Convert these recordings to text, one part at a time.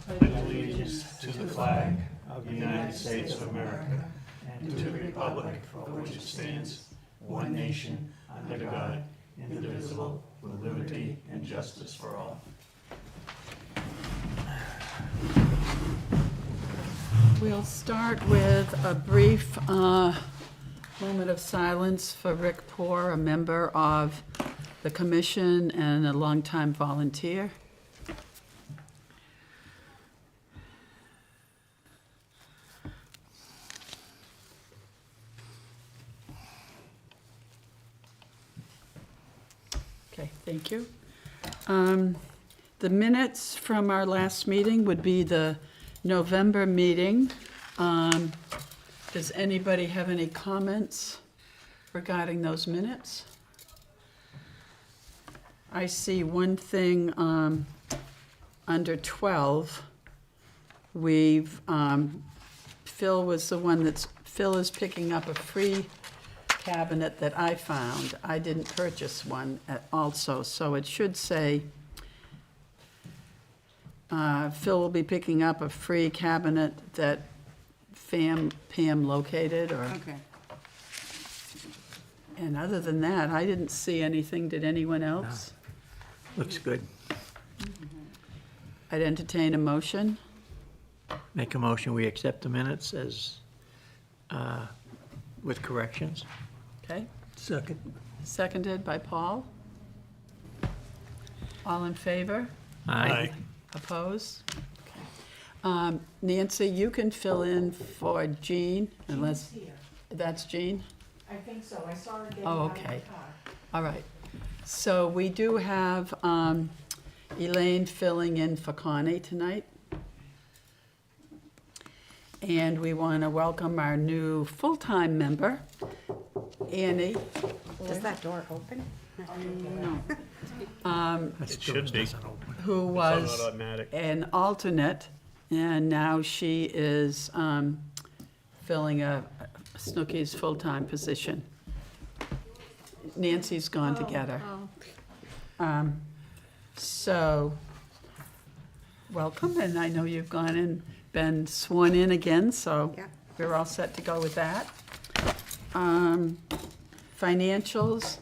pledge allegiance to the flag of the United States of America and to the republic for which it stands, one nation, under God, indivisible, with liberty and justice for all. We'll start with a brief moment of silence for Rick Poor, a member of the commission and a longtime volunteer. Okay, thank you. The minutes from our last meeting would be the November meeting. Does anybody have any comments regarding those minutes? I see one thing under 12. We've, Phil was the one Phil is picking up a free cabinet that I found. I didn't purchase one also, so it should say Phil will be picking up a free cabinet that Pam located, or. Okay. And other than that, I didn't see anything. Did anyone else? Looks good. I'd entertain a motion. Make a motion, we accept the minutes as, with corrections. Okay, Second. seconded by Paul. All in favor? Aye. Opposed? Okay. Nancy, you can fill in for Jean, unless, that's Jean? I think so. I saw her getting Oh, out of the okay. car. All right. So we do have Elaine filling in for Connie tonight. And we want to welcome our new full-time member, Annie. Is that door open? It should be. Who was It's automatic. an alternate, and now she is filling a Snooki's full-time position. Nancy's gone to get her. So, welcome, and I know you've gone and been sworn in again, so Yeah. we're all set to go with that. Financials,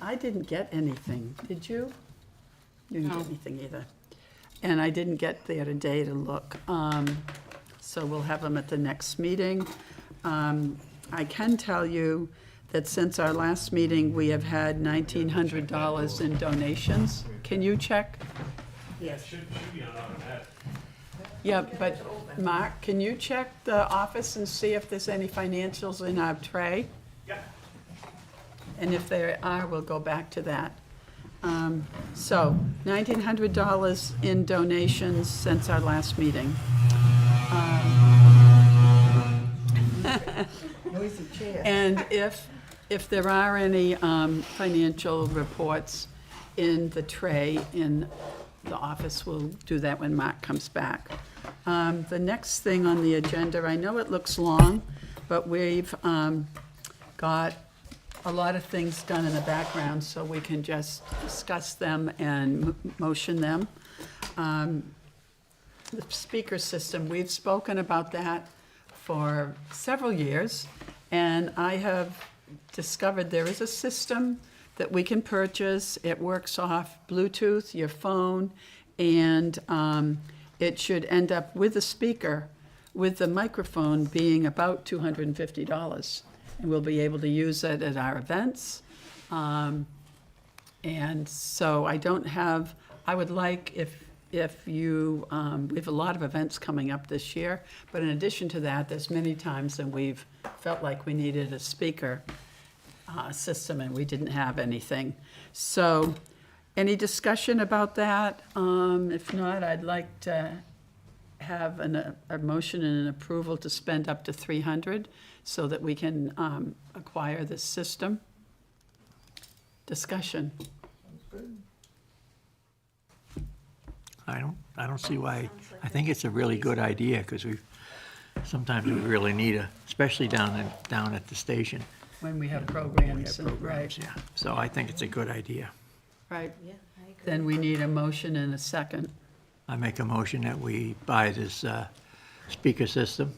I didn't get anything, did you? You didn't get anything either. And I didn't get there today to look, so we'll have them at the next meeting. I can tell you that since our last meeting, we have had $1,900 in donations. Can you check? Yes. Should be on automatic. Yeah, but Mark, can you check the office and see if there's any financials in our tray? Yeah. And if there are, we'll go back to that. So, $1,900 in donations since our last meeting. Noisy chair. And if there are any financial reports in the tray in the office, we'll do that when Mark comes back. The next thing on the agenda, I know it looks long, but we've got a lot of things done in the background, so we can just discuss them and motion them. The speaker system, we've spoken about that for several years, and I have discovered there is a system that we can purchase. It works off Bluetooth, your phone, and it should end up with a speaker, with the microphone being about $250. And we'll be able to use it at our events. And so I would like if you, we have a lot of events coming up this year, but in addition to that, there's many times that we've felt like we needed a speaker system and we didn't have anything. So, any discussion about that? If not, I'd like to have a motion and an approval to spend up to $300 so that we can acquire this system. Discussion. I don't see why, I think it's a really good idea, because sometimes we really need especially down at the station. When we have We programs. have programs, yeah. So I think it's a good idea. Right. Yeah, I agree. Then we need a motion and a second. I make a motion that we buy this speaker system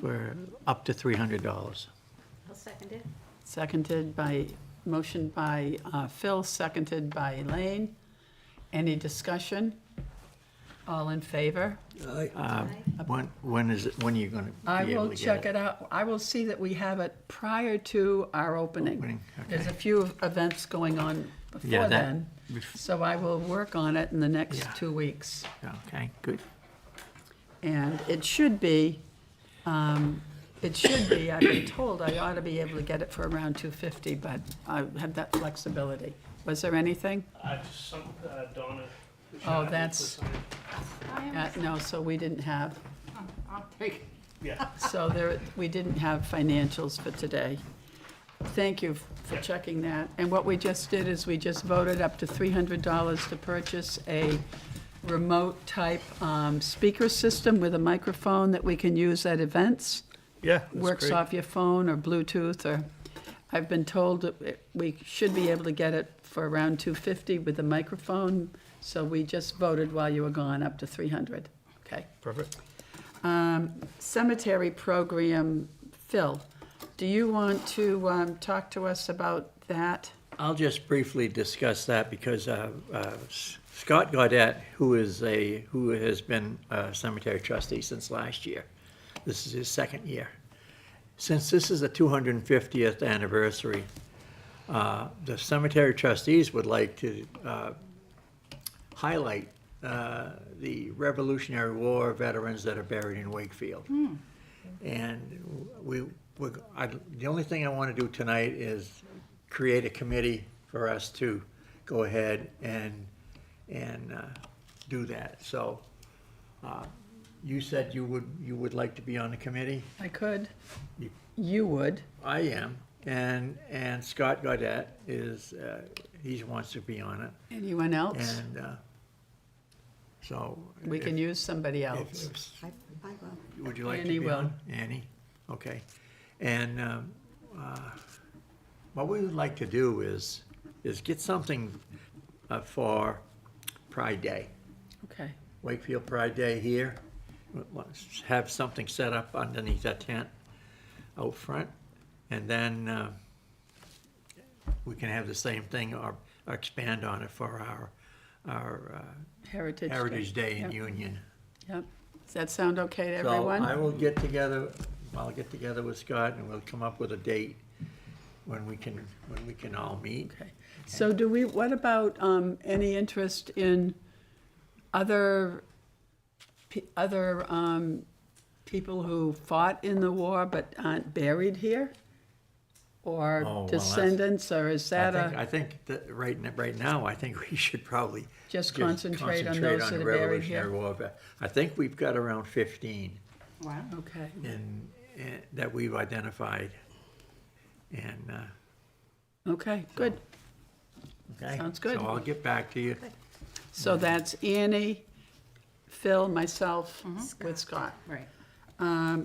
for up to $300. I'll second it. Seconded by, motion by Phil, seconded by Elaine. Any discussion? All in favor? When is it, when are you gonna I be able will to get check it out. I will see that we have it prior to our opening. Opening, There's a okay. few events going on Yeah, before that- then, so I will work on it in the next Yeah. 2 weeks. Okay, good. And it should be, I've been told I ought to be able to get it for around $250, but I have that flexibility. Was there anything? Just some, Donna. Oh, that's, no, so we didn't have, I'll take. Yeah. so there, we didn't have financials for today. Thank you for Yeah. checking that. And what we just did is we just voted up to $300 to purchase a remote-type speaker system with a microphone that we can use at events. Yeah, Works off your phone or Bluetooth, or, I've been told that we should be able to get it for around $250 with a microphone, so we just voted while you were gone up to $300. Okay. Perfect. Cemetery program, Phil, do you want to talk to us about that? I'll just briefly discuss that because Scott Gaudette, who has been a cemetery trustee since last year, this is his second year. Since this is the 250th anniversary, the cemetery trustees would like to highlight the Revolutionary War veterans that are buried in Wakefield. And the only thing I want to do tonight is create a committee for us to go ahead and do that. So you said you would like to be on the committee? I could. You- You would. I am, and Scott Gaudette is, he wants to be on it. Anyone else? And so. We can use somebody if- else. if- I will. Would you like to Annie be will. on? Annie? Okay. And what we would like to do is get something for Pride Day. Okay. Wakefield Pride Day here. Let's have something set up underneath that tent out front. And then we can have the same thing or expand on it for our Heritage Day. Day in Yep. Union. Yep. Does that sound okay to So everyone? I'll get together with Scott and we'll come up with a date when we can all meet. Okay. So what about any interest in other people who fought in the war but aren't buried here? Oh, Or well, descendants, or is that I think that right now, I think we should probably just concentrate on those that the are buried Revolutionary here? War I think we've got around 15 Wow. Okay. that we've identified. And, Okay, good. okay? Sounds good. So I'll get back to you. So that's Annie, Phil, myself, Mm-hmm. with Scott. Right.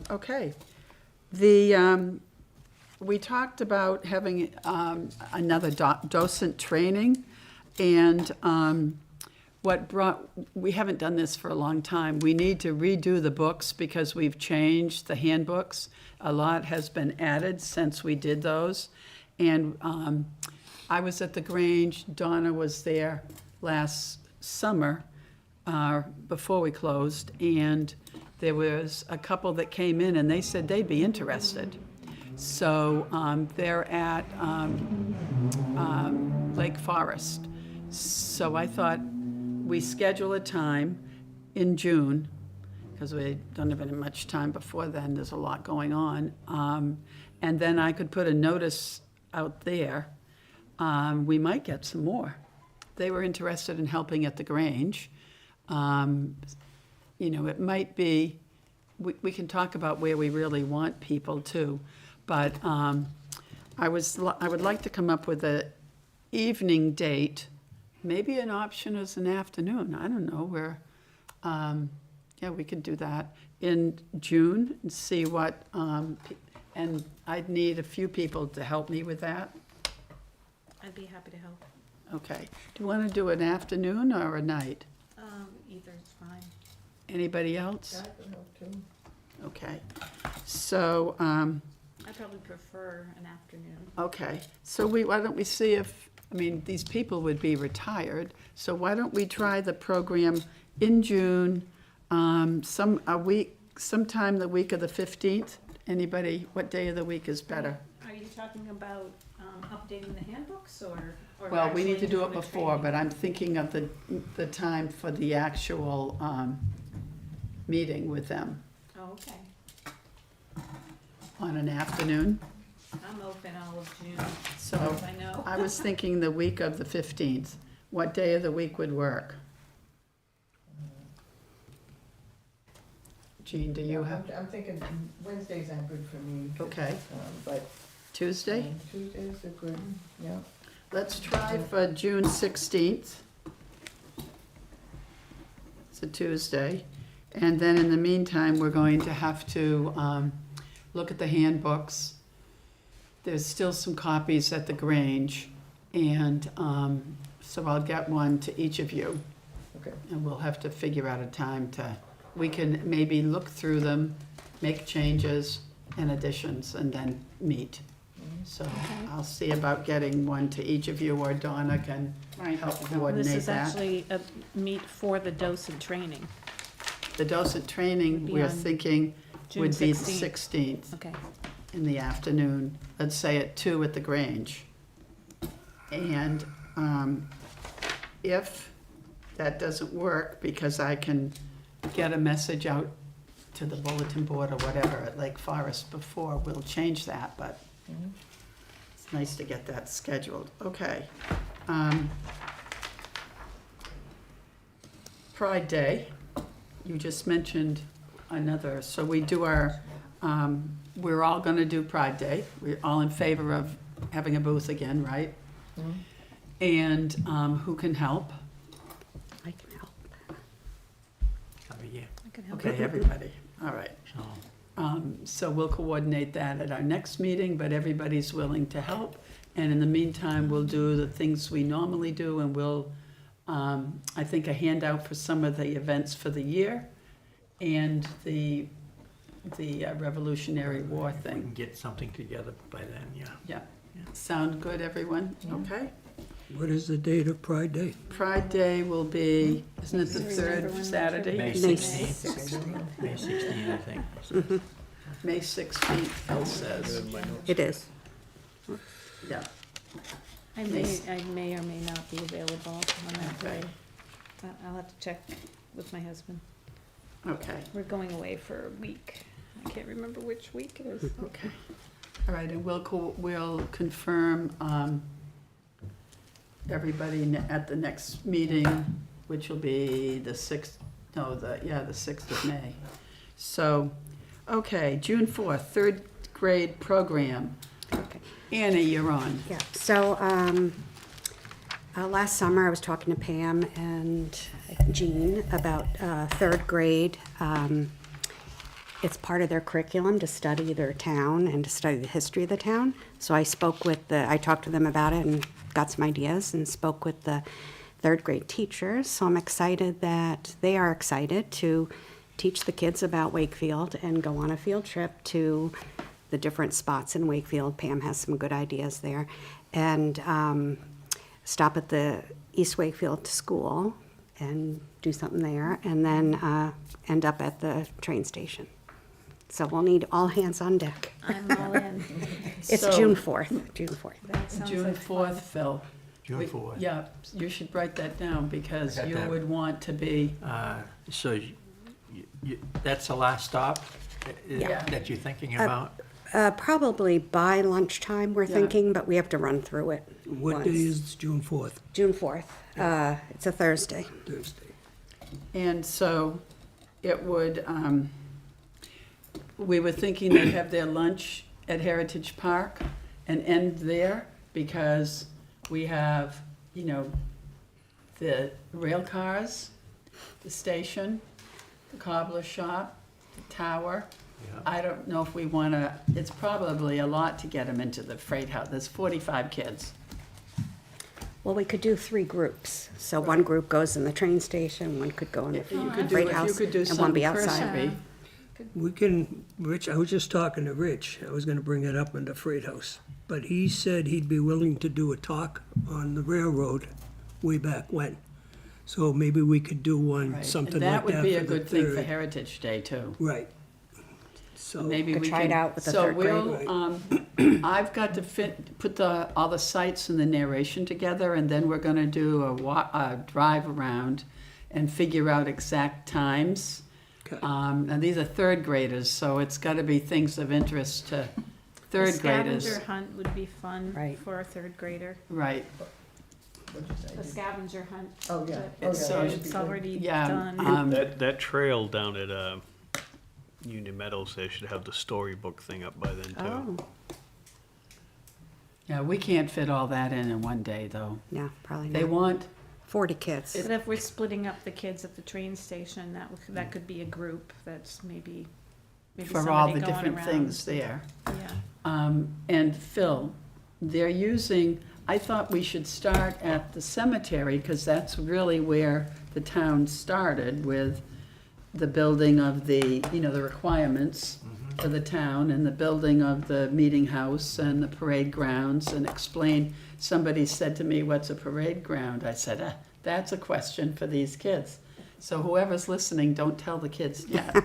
Okay. We talked about having another docent training, and we haven't done this for a long time. We need to redo the books because we've changed the handbooks. A lot has been added since we did those. And I was at the Grange, Donna was there last summer, before we closed, and there was a couple that came in and they said they'd be interested. So they're at Lake Forest. So I thought we schedule a time in June, because we don't have any much time before then, there's a lot going on. And then I could put a notice out there. We might get some more. They were interested in helping at the Grange. It might be, we can talk about where we really want people too, but I would like to come up with an evening date, maybe an option as an afternoon, I don't know, we could do that in June and see what, and I'd need a few people to help me with that. I'd be happy to help. Okay, do you want to do an afternoon or a night? Either is fine. Anybody else? That would help too. Okay. So, I probably prefer an afternoon. okay, so why don't we see if, I mean, these people would be retired, so why don't we try the program in June, sometime the week of the 15th? Anybody, what day of the week is better? Are you talking about updating the handbooks or? Well, we need to actually do it doing the before, training? but I'm thinking of the time for the actual meeting with them Oh, okay. on an afternoon. I'm open all of June, So as I know. I was thinking the week of the 15th. What day of the week would work? Jean, do you have, I'm thinking Wednesdays aren't good for me. Okay. But Tuesday? Tuesdays are good, yeah. Let's try for June 16th. It's a Tuesday. And then in the meantime, we're going to have to look at the handbooks. There's still some copies at the Grange, and so I'll get one to each of you. Okay. And we'll have to figure out a time we can maybe look through them, make changes and additions, and then meet. So I'll see about getting one to each of you, or Donna can help This coordinate is that. actually a meet for the docent training. The docent training, Be we're on thinking, June would be the 16th. 16th Okay. in the afternoon, let's say at 2 at the Grange. And if that doesn't work, because I can get a message out to the bulletin board or whatever at Lake Forest before, we'll change that, but it's nice to get that scheduled. Okay. Pride Day, you just mentioned another, so we do our, we're all gonna do Pride Day. We're all in favor of having a booth again, right? And who can help? I can help. Every year. I can help. Okay, everybody, all right. So, So we'll coordinate that at our next meeting, but everybody's willing to help. And in the meantime, we'll do the things we normally do, and we'll, I think, a handout for some of the events for the year, and the Revolutionary War we can thing. get something together by then, yeah. Yeah. Sound good, everyone? Okay. What is the date of Pride Day? Pride Day will be, isn't it the Do you remember third when Saturday? May May 16th. May 16th, I think. May 16th, Phil says. It is. Yeah. I may or may not be available on that Okay. day. I'll have to check with my husband. Okay. We're going away for a week. I can't remember which week it is. Okay. All right, and we'll confirm everybody at the next meeting, which will be the 6th, the 6th of May. So, okay, June 4th, third grade program. Okay. Annie, you're on. Yeah, so, last summer I was talking to Pam and Jean about, third grade. It's part of their curriculum to study their town and to study the history of the town. So I talked to them about it and got some ideas and spoke with the third grade teachers. So I'm excited that they are excited to teach the kids about Wakefield and go on a field trip to the different spots in Wakefield. Pam has some good ideas there. And stop at the East Wakefield School and do something there, and then end up at the train station. So we'll need all hands on deck. I'm all in. It's So- June 4th, June 4th. That sounds June like 4th, fun. Phil. June We- 4th. Yeah, you should write that down, because I got you that. would want to be, So that's the last stop Yeah. that you're thinking about? Probably by lunchtime, we're Yeah. thinking, but we have to run through it. What day once. is June 4th? June 4th. It's a Thursday. Thursday. and so it would, we were thinking they'd have their lunch at Heritage Park and end there, because we have, the rail cars, the station, the cobbler shop, the tower. Yeah. I don't know if we want to, it's probably a lot to get them into the freight house. There's 45 kids. Well, we could do 3 groups. So one group goes in the train station, one could go in If you the could do, Great if you House, could do and one some be outside. cursory. We can, Rich, I was just talking to Rich, I was gonna bring it up in the Freight House, but he said he'd be willing to do a talk on the railroad way back when. So maybe we could do one, Right. something And like that that would be a for the good thing for 3rd. Heritage Day, too. Right. So, Maybe Could we try it can. out with the So 3rd grade. we'll, I've got to put all the sites and the narration together, and then we're gonna do a drive around and figure out exact times. okay. And these are 3rd graders, so it's gotta be things of interest to 3rd The graders. scavenger hunt would be fun Right. for a 3rd grader. Right, What'd you say? The scavenger hunt. Oh, yeah. but Oh, yeah, so that would be It's good. already yeah. done. That trail down at Union Meadows, they should have the storybook thing up by then too. Oh, Yeah, we can't fit all that in one day, though. no, probably They not. want, 40 kids. But if we're splitting up the kids at the train station, that could be a group that's maybe for all somebody the going different around. things there. Yeah. And Phil, they're using, I thought we should start at the cemetery, because that's really where the town started with the building of the, the requirements for the town, and the building of the meeting house and the parade grounds, and explain, somebody said to me, what's a parade ground? I said, that's a question for these kids. So whoever's listening, don't tell the kids yet.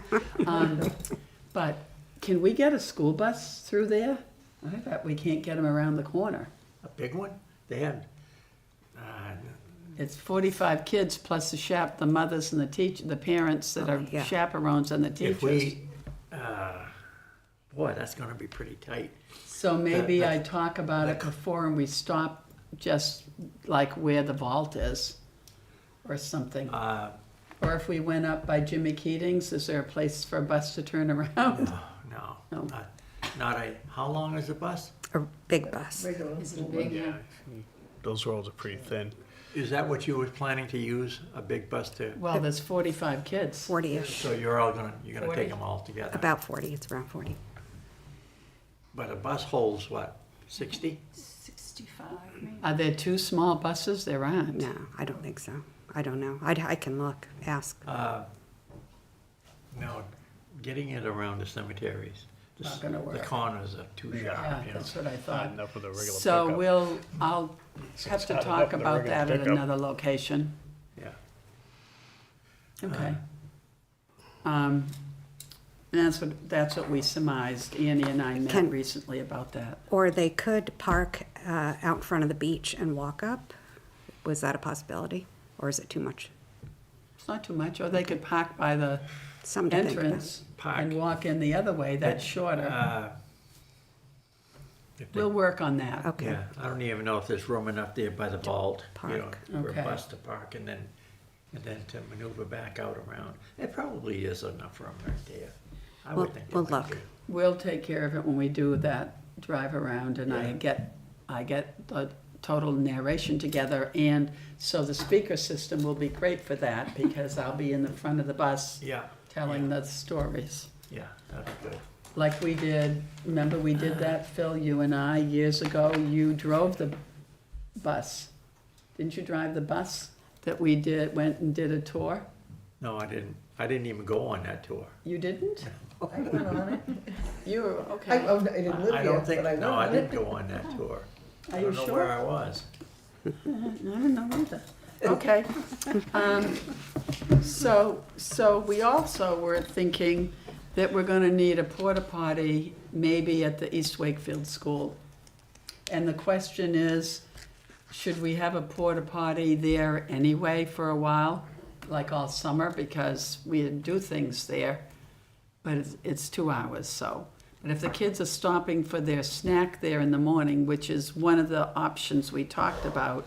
But can we get a school bus through there? I bet we can't get them around the corner. A big one? They had, It's 45 kids plus the mothers and the parents that are yeah. chaperones and the if teachers. we, boy, that's gonna be pretty tight. So maybe that- I talk about it before and we stop just like where the vault is or something. Or if we went up by Jimmy Keating's, is there a place for a bus to turn around? No, No. not a, how long is the bus? A big bus. Regular. Yeah, those roads are pretty thin. Is that what you were planning to use, a big bus to, Well, there's 45 kids. 40-ish, so you're gonna 40? take them all together? about 40, it's around 40. But a bus holds what, 60? 65, maybe. Are there 2 small buses? There aren't. No, I don't think so. I don't know. I can look, ask. No, getting it around the cemeteries. Not gonna The work. corners are too Yeah, sharp, you know. that's what I Not thought. enough with a regular So pickup. I'll have to not talk enough with a about regular that at pickup. another location. Yeah. Okay. And that's what we surmised. Annie and I met Can- recently about that. Or they could park out in front of the beach and walk up. Was that a possibility? Or is it too much? It's not too much, or they could park by the Something to think about. entrance Park. and walk in the other way, that's shorter. If they- We'll work on that. Okay. Yeah, I don't even know if there's room enough there by the vault, you know, Park. for a Okay. bus to park and then to maneuver back out around. There probably is enough room right there. I would We'll- think. we'll there might look. be. We'll take care of it when we do that drive around and I Yeah. get the total narration together. And so the speaker system will be great for that because I'll be in the front of the bus Yeah, telling the stories. yeah, that'd be good. Like we did, remember we did that, Phil, you and I, years ago? You drove the bus. Didn't you drive the bus that we went and did a tour? No, I didn't. I didn't even go on that tour. You didn't? I went on it. You were, I okay. didn't live I here, don't think, but I went no, I on didn't it. go on that tour. Are I you don't know sure? where I was. I don't know either. Okay. So we also were thinking that we're gonna need a porta potty maybe at the East Wakefield School. And the question is, should we have a porta potty there anyway for a while, like all summer, because we do things there, but it's 2 hours, so. But if the kids are stopping for their snack there in the morning, which is one of the options we talked about,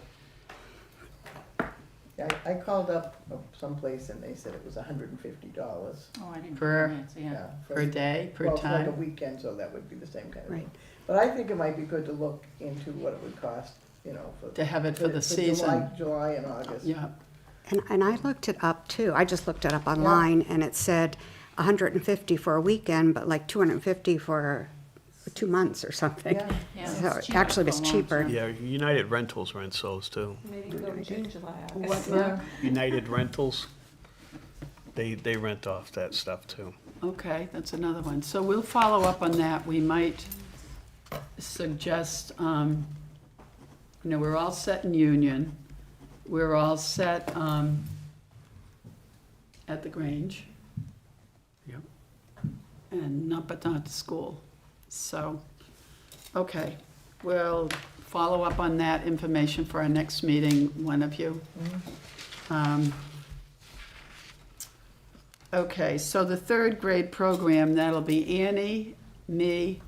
Yeah, I called up someplace and they said it was $150. Oh, I didn't. Per- know that, so yeah. For- per day, per Well, for like a time? weekend, so that would be the same kind of Right. thing. But I think it might be good to look into what it would cost, you know, for. To have it for the July- season. July and August. Yeah, And I looked it up too. I just looked it up online and it said 150 for a weekend, but like 250 for 2 months or something. Yeah, Yeah. So it actually was cheaper. Yeah, United Rentals rents those too. Maybe go June, July, What, August. Mark? United Rentals, they rent off that stuff too. Okay, that's another one. So we'll follow up on that. We might suggest, we're all set in Union. We're all set at the Grange. Yep. And not the school. So, okay, we'll follow up on that information for our next meeting, one of you. Okay, so the third grade program, that'll be Annie, me,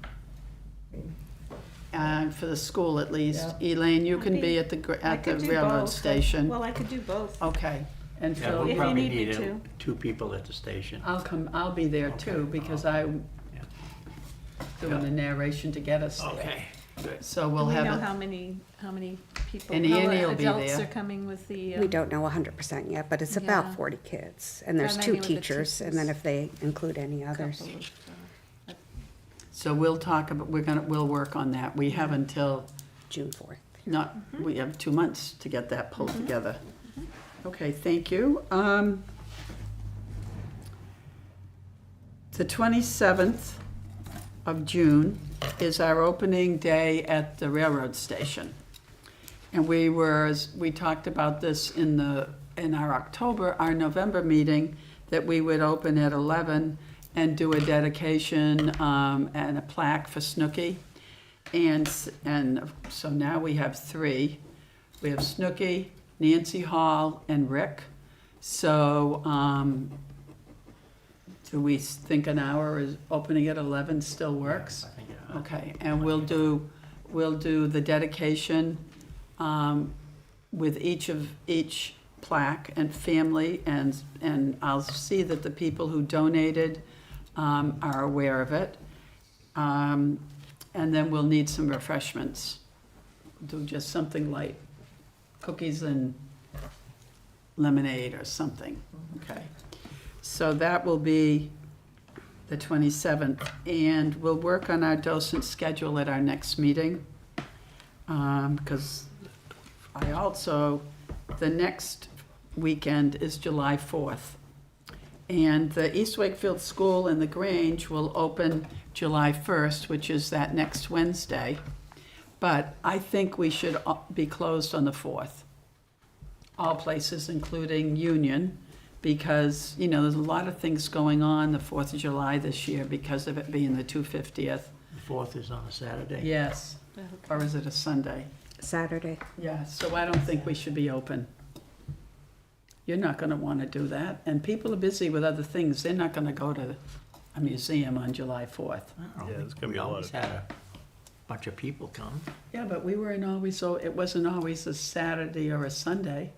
and for the school at least. Elaine, you can be at the, I at the could do railroad both. station. Well, I could do both. Okay, and Yeah, Phil, we'll If you probably need me need to. 2 people at the station. I'll be there too, because I'm doing the narration to get us there. Okay, good. So Do we'll we have know it. how many people, And how Annie will be adults there. are coming with the? We don't know 100% yet, but it's about Yeah. 40 kids. And there's Yeah, 2 maybe with the teachers, and then teachers. if they include any others. couple of, So we'll talk about, we'll work on that. We have until, June 4th. not, we have 2 months to get that pulled together. Okay, thank you. The 27th of June is our opening day at the railroad station. And we talked about this in our November meeting, that we would open at 11 and do a dedication and a plaque for Snooki. And so now we have 3. We have Snooki, Nancy Hall, and Rick. So do we think an hour is opening at 11 still works? I think, Okay, and we'll do the dedication with each plaque and family, and I'll see that the people who donated are aware of it. And then we'll need some refreshments. Do just something light, cookies and lemonade or something, okay? So that will be the 27th, and we'll work on our docent schedule at our next meeting. Because the next weekend is July 4th. And the East Wakefield School and the Grange will open July 1st, which is that next Wednesday. But I think we should be closed on the 4th. All places, including Union, because, there's a lot of things going on the 4th of July this year because of it being the 250th. The 4th is on a Saturday. Yes, or is it a Sunday? Saturday. Yeah, so I don't think we should be open. You're not gonna wanna do that, and people are busy with other things. They're not gonna go to a museum on July 4th. I don't Yeah, think it's gonna we be a lot always of- had a bunch of people come, Yeah, but we weren't always, so it wasn't always a Saturday or a Sunday.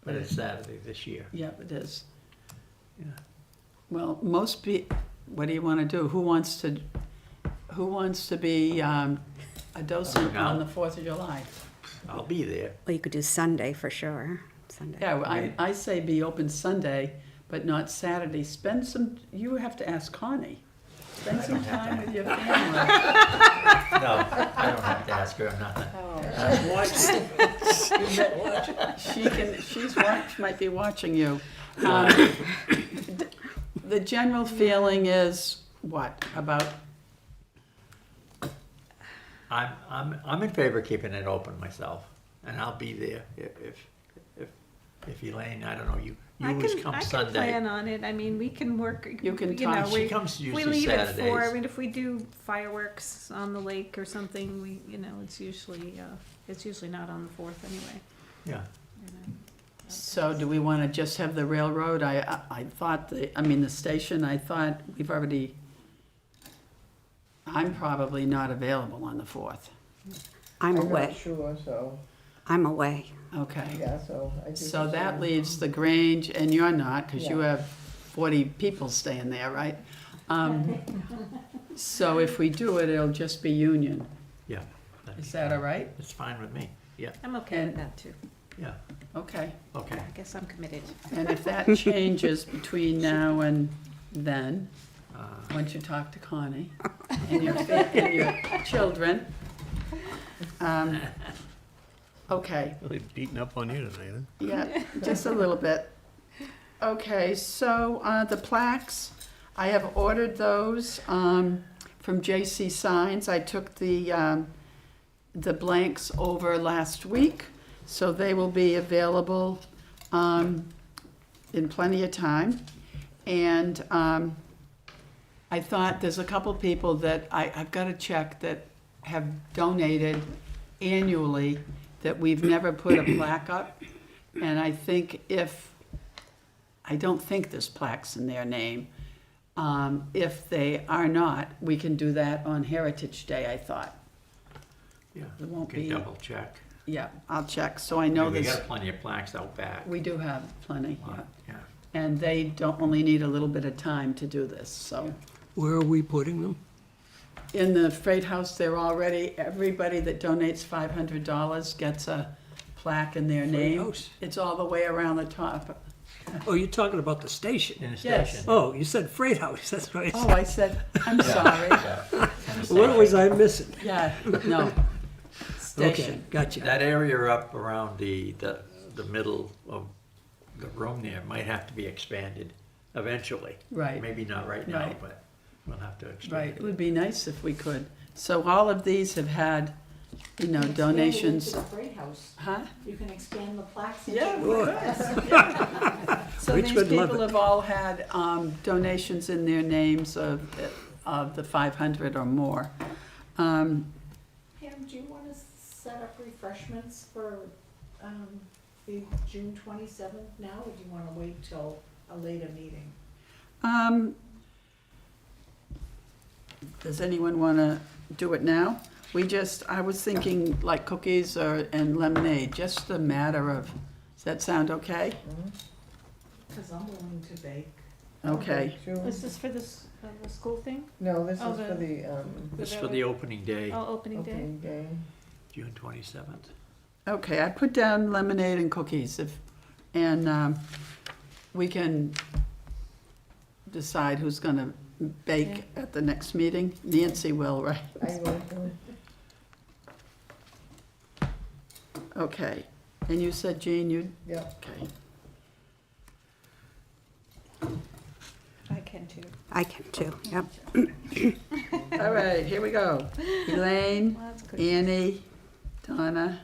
but it's Saturday this year. Yeah, it is. Yeah. Well, what do you wanna do? Who wants to be a docent on the 4th of July? I'll be there. Well, you could do Sunday for sure. Sunday. Yeah, well, I say be open Sunday, but not Saturday. You have to ask Connie. Spend some time with your family. No, I don't have to ask her, I'm not. She might be watching you. The general feeling is what, about, I'm in favor of keeping it open myself, and I'll be there if Elaine, I don't know, you always come I can Sunday. plan on it. I mean, we can work. You can know, talk. She we- comes we usually leave at 4. I Saturdays. mean, if we do fireworks on the lake or something, it's usually not on the 4th anyway. Yeah, so do we want to just have the railroad? I thought, the station, I thought I'm probably not available on the 4th. I'm I'm away. not sure, so, I'm away. Okay. yeah, so I think. So it's, that leaves the Grange, and you're not, because you Yeah. have 40 people staying there, right? So if we do it, it'll just be Union. yeah. that'd Is be that fine. all right? It's fine with me, yeah, I'm okay And- with that too. yeah, Okay. okay. I guess I'm committed. And if that changes between now and then, once you talk to Connie and your children, Okay, Really beating up on you tonight, huh? yeah, just a little bit. Okay, so, the plaques, I have ordered those, from J.C. Signs. I took the blanks over last week, so they will be available, in plenty of time. And, I thought there's a couple people that I've got to check that have donated annually that we've never put a plaque up. And I think I don't think there's plaques in their name. If they are not, we can do that on Heritage Day, I thought. Yeah, It won't can be- double check. Yeah, I'll check, so I know We this, got plenty of plaques out back. we do have plenty, yeah. Yeah. And they don't only need a little bit of time to do this, so. Where are we putting them? In the Freight House, they're already, everybody that donates $500 gets a plaque in their Freight name. House? It's all the way around the top. Oh, you're talking about the station? In the Yes. station. Oh, you said Freight House, that's right. Oh, I said, I'm sorry. What was I missing? Yeah, no. Okay, Station. gotcha. That area up around the middle of the room there might have to be expanded eventually. Right. Maybe not right now, Right. but we'll have to Right, expand it it. would be nice if we could. So all of these have had, donations. Expand it into the Freight House. Huh? You can expand the plaques into Yeah, the we Freight could. House. So Rich these would love people it. have all had donations in their names of the 500 or more. Pam, do you want to set up refreshments for the June 27th now, or do you want to wait till a later meeting? Does anyone want to do it now? I was thinking like cookies and lemonade, just a matter of, does that sound okay? Because I'm willing to bake. Okay, June- Is this for the school thing? No, this is Oh, for the, This is for the opening day, Oh, opening day? opening day. June 27th. okay, I put down lemonade and cookies and we can decide who's going to bake at the next meeting. Nancy will, right? I will, Okay, and you said, Jean, yeah. okay. I can too. I can too, yep. All right, here we go. Elaine, Well, that's good. Annie, Donna.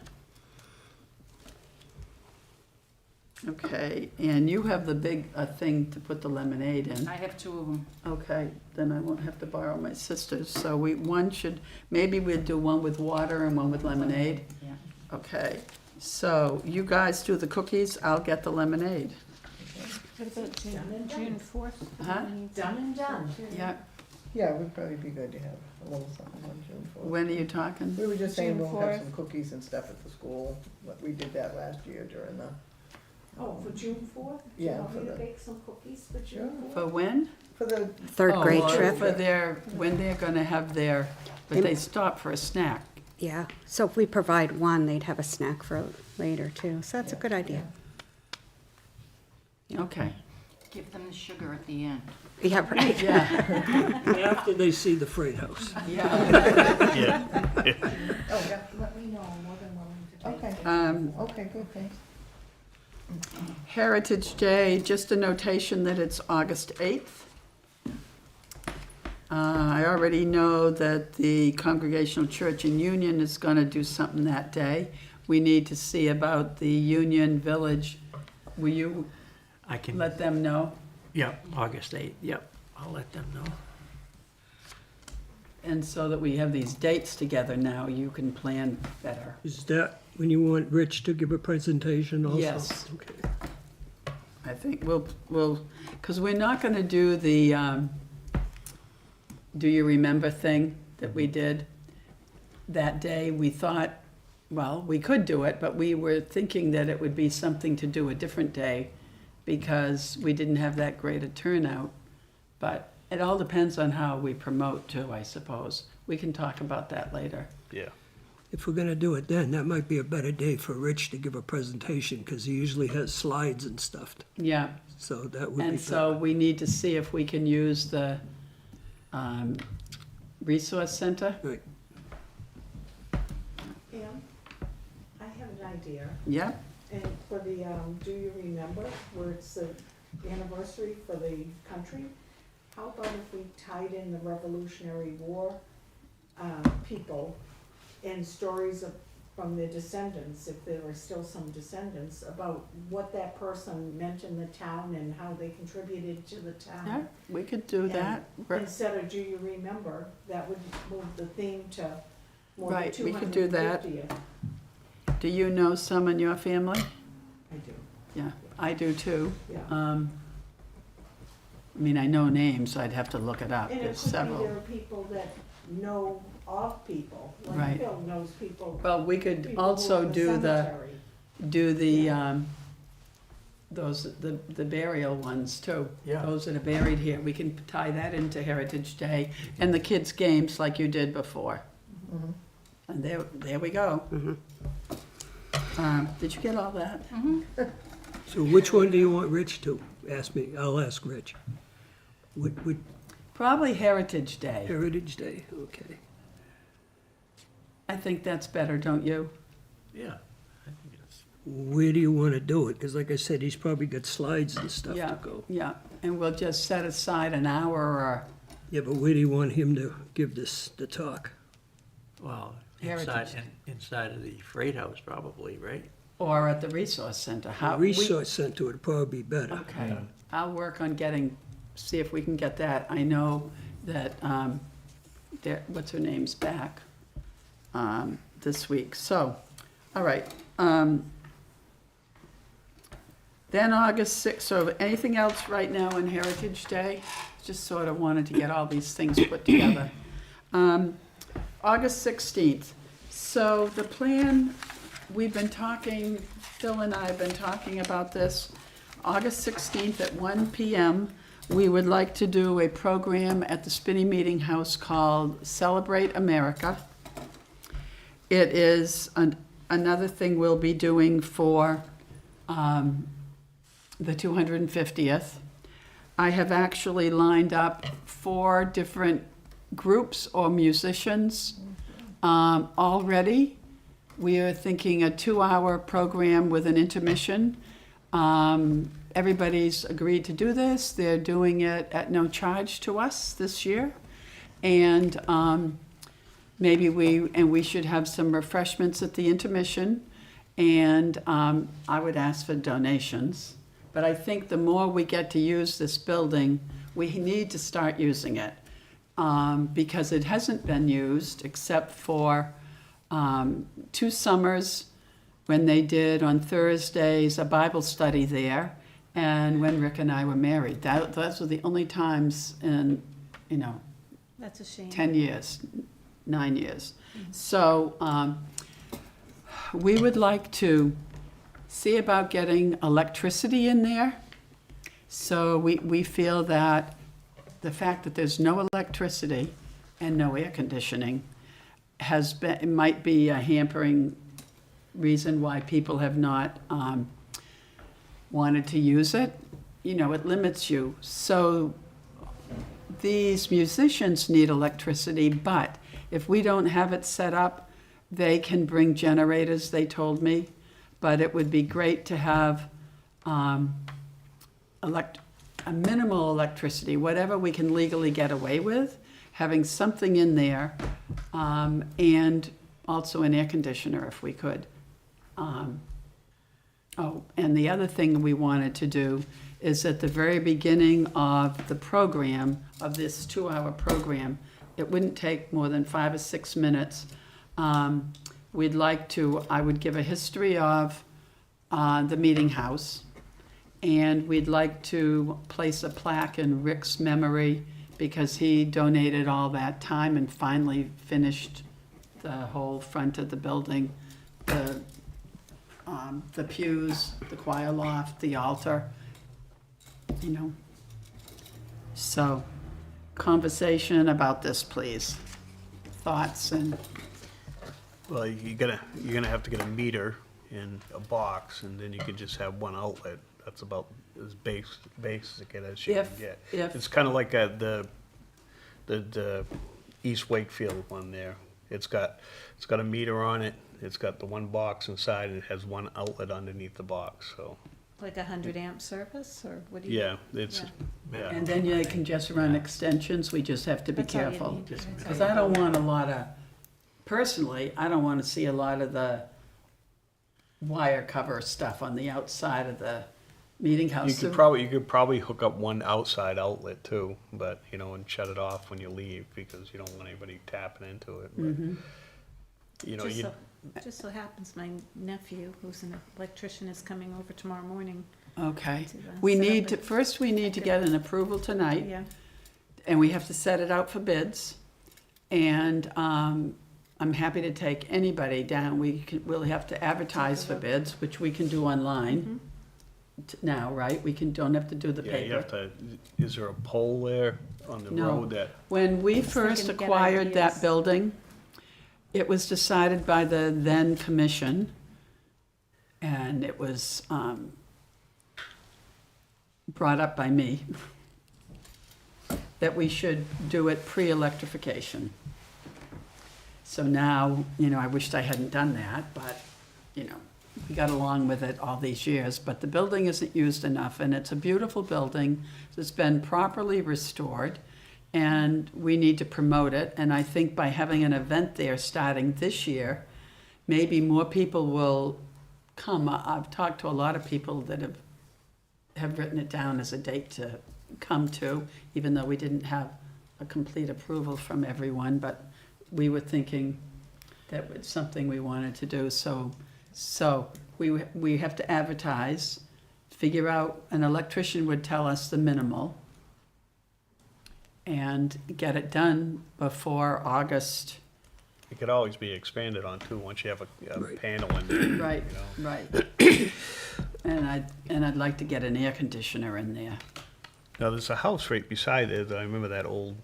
Okay, and you have the big thing to put the lemonade in. I have two of them. Okay, then I won't have to borrow my sister's. So maybe we'd do one with water and one with lemonade. Yeah. Okay, so you guys do the cookies, I'll get the lemonade. What about Done and June done. 4th? Huh? Done and done. Yeah, Yeah, it would probably be good to have a little something on June 4th. when are you talking? We were just saying June we'll have 4th. some cookies and stuff at the school, but we did that last year during the, Oh, for June 4th? Yeah, Do you want for me to the- bake some cookies for Sure. June 4th? For when? for the, Third Oh, grade well, trip, For when they're gonna have but they stop for a snack. yeah. So if we provide one, they'd have a snack for later too, so that's a good idea. Okay, Give them the sugar at the end. Yeah, right. yeah, After they see the Freight House. yeah. Yeah. oh, yeah, Let me know, I'm more than willing to bake. okay, okay, good, thanks. Heritage Day, just a notation that it's August 8th. I already know that the Congregational Church in Union is going to do something that day. We need to see about the Union Village. Will you I can, let them know? yep, August 8th, yep, I'll let them know. And so that we have these dates together now, you can plan better. Is that when you want Rich to give a presentation also? Yes. Okay. I think we'll, because we're not going to do the Do You Remember thing that we did that day. We thought, well, we could do it, but we were thinking that it would be something to do a different day because we didn't have that great a turnout. But it all depends on how we promote too, I suppose. We can talk about that later. Yeah. If we're gonna do it then, that might be a better day for Rich to give a presentation, because he usually has slides and stuff, Yeah, so that would be. and so we need to see if we can use the Resource Center. Right. Pam, I have an idea, Yeah, and for the, do you remember, where it's the anniversary for the country? How about if we tied in the Revolutionary War, people and stories from their descendants, if there are still some descendants, about what that person meant in the town and how they contributed to the yeah, town? we could do that. Instead of do you remember, that would move the theme to more than Right, we 250th. could do that. Do you know some in your family? I do, Yeah, I do too. yeah. I mean, I know names, I'd have to look it up. And it There's could be several. there are people that know of people, like Right. Phil knows people. Well, we could people who are also in do the, cemetery. the burial ones too. Yeah. Those that are buried here, we can tie that into Heritage Day and the kids' games like you did before. Mhm. And there we go. Did you get all that? So which one do you want Rich to? Ask me, I'll ask Rich. What, Probably Heritage Day. Heritage Day, okay. I think that's better, don't you? Yeah. I think it's- Where do you want to do it? Because like I said, he's probably got slides and stuff Yeah, to go. yeah, and we'll just set aside an hour Yeah, but where do you want him to give the talk? Well, Heritage. inside of the Freight House probably, right? or at the Resource Center. The How- Resource Center would probably be better. Okay, I'll work on see if we can get that. I know that, what's her name's back, this week, so, all right. Then August 6th, so anything else right now in Heritage Day? Just sort of wanted to get all these things put together. August 16th, so the plan, we've been talking, Phil and I have been talking about this. August 16th at 1 PM, we would like to do a program at the Spinney Meeting House called Celebrate America. It is another thing we'll be doing for the 250th. I have actually lined up 4 different groups or musicians already. We are thinking a 2-hour program with an intermission. Everybody's agreed to do this. They're doing it at no charge to us this year. And maybe we should have some refreshments at the intermission. And I would ask for donations. But I think the more we get to use this building, we need to start using it. Because it hasn't been used except for 2 summers when they did on Thursdays a Bible study there, and when Rick and I were married. Those were the only times in, That's a shame. 10 years, 9 years. So we would like to see about getting electricity in there. So we feel that the fact that there's no electricity and no air conditioning it might be a hampering reason why people have not wanted to use it. It limits you. So these musicians need electricity, but if we don't have it set up, they can bring generators, they told me. But it would be great to have a minimal electricity, whatever we can legally get away with, having something in there, and also an air conditioner if we could. And the other thing we wanted to do is at the very beginning of the program, of this 2-hour program, it wouldn't take more than 5 or 6 minutes. I would give a history of the meeting house, and we'd like to place a plaque in Rick's memory because he donated all that time and finally finished the whole front of the building, the pews, the choir loft, the altar, So, conversation about this, please. Thoughts and, Well, you're gonna have to get a meter in a box, and then you can just have one outlet. That's about as basic as you can get. if- It's kind of like the East Wakefield one there. It's got a meter on it, it's got the one box inside, and it has one outlet underneath the box, so, Like 100 amp service, or what do you? yeah, it's, Yeah. yeah. And then you can just run extensions, we just have to be That's all you careful. need. Just- Because I don't want a lot of, personally, I don't want to see a lot of the wire cover stuff on the outside of the meeting house. You could probably hook up one outside outlet too, but, you know, and shut it off when you leave, because you don't want anybody tapping into it, Mhm. but, you know, Just so happens my nephew, who's an electrician, is coming over tomorrow morning. Okay. to, We set up need to, a- first we need to get an approval tonight, Yeah, and we have to set it out for bids. And I'm happy to take anybody down. We'll have to advertise for bids, which we can do online now, right? Don't have to do the yeah, you have paper. to, is there a pole there on the No. road that, When we Just thinking first to get acquired that ideas. building, it was decided by the then commission, and it was brought up by me, that we should do it pre-electrification. So now, you know, I wished I hadn't done that, but, you know, we got along with it all these years. But the building isn't used enough, and it's a beautiful building. It's been properly restored, and we need to promote it. And I think by having an event there starting this year, maybe more people will come. I've talked to a lot of people that have written it down as a date to come to, even though we didn't have a complete approval from everyone, but we were thinking that was something we wanted to do. So we have to advertise, figure out, an electrician would tell us the minimal, and get it done before August. it could always be expanded on too, once you have a Right. panel in there. Right, You know. right. And I'd like to get an air conditioner in there. Now, there's a house right beside it, I remember that old,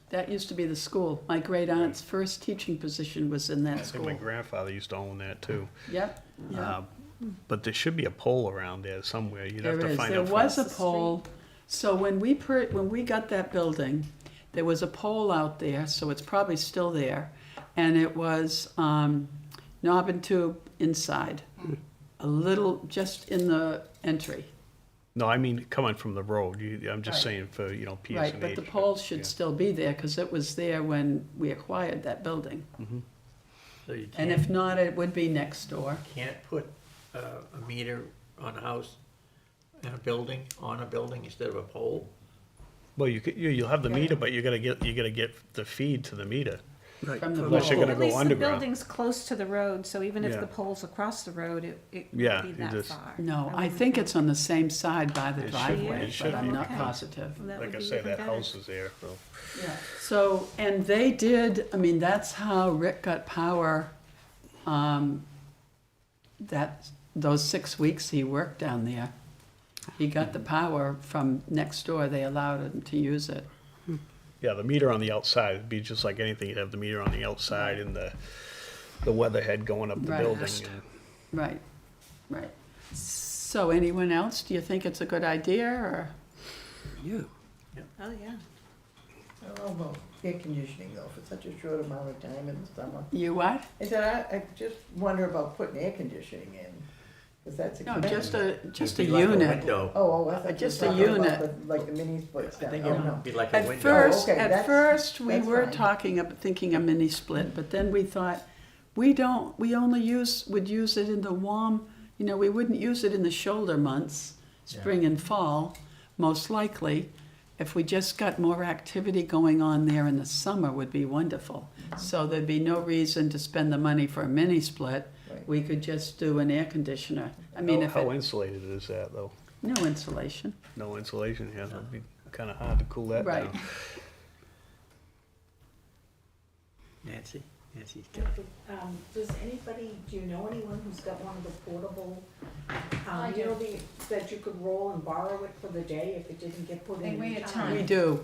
That used to be the school. My great aunt's first teaching position was in I that think my school. grandfather used to own that too. Yep, yep. But there should be a pole around there somewhere, you'd have There to is. find There out. was a Across the pole. So when we got that building, there was a pole out there, so it's probably still there. And it was knob and tube inside, a little, just in the entry. No, I mean, coming from the road, I'm just Right. saying for, you know, PSNH. Right, but the pole should yeah. still be there, because it was there when we acquired that building. So you And if not, it would be next door. can't put a meter on a house in a building, on a building instead of a pole? Well, you'll have the meter, but you gotta get the feed to the meter. Right. From the Unless you're pole. gonna At go least the underground. building's close to the road, so even if Yeah. the pole's across the road, it Yeah, wouldn't be it that just- far. No, I wouldn't think it's on the same side by the It should- driveway, it should but I'm be. not Okay. positive. Well, that would Like I be say, even that better. house is there, so. Yeah. So, and they did, I mean, that's how Rick got power, those 6 weeks he worked down there. He got the power from next door, they allowed him to use it. Yeah, the meter on the outside, it'd be just like anything, you'd have the meter on the outside and the weatherhead going up the Right. building. and- Right, right. So anyone else, do you think it's a good idea, or? Yeah. Oh, yeah. I don't know about air conditioning though, for such a short amount of time in the summer. You what? I said, I just wonder about putting air conditioning in, because that's No, expensive. just a It'd be like unit. window. Oh, I thought you just were a talking about unit. like the mini splits I down. think Oh, it'd no. be like a At window. first, okay, at that's- first, we that's were fine. thinking a mini split, but then we thought, we only would use it in the warm, you know, we wouldn't use it in the shoulder months, spring and fall, most likely. If we just got more activity going on there in the summer would be wonderful. So there'd be no reason to spend the money for a mini split. Right. We could just do an air conditioner. I mean, if How it, insulated is that though? no insulation. No insulation, yeah, that'd be kinda hard to cool that Right. down. Nancy's Does anybody, do you know anyone who's got one of the portable, I you know, do. that you could roll and borrow it for the day if it didn't get put They in? weigh a in ton. We do.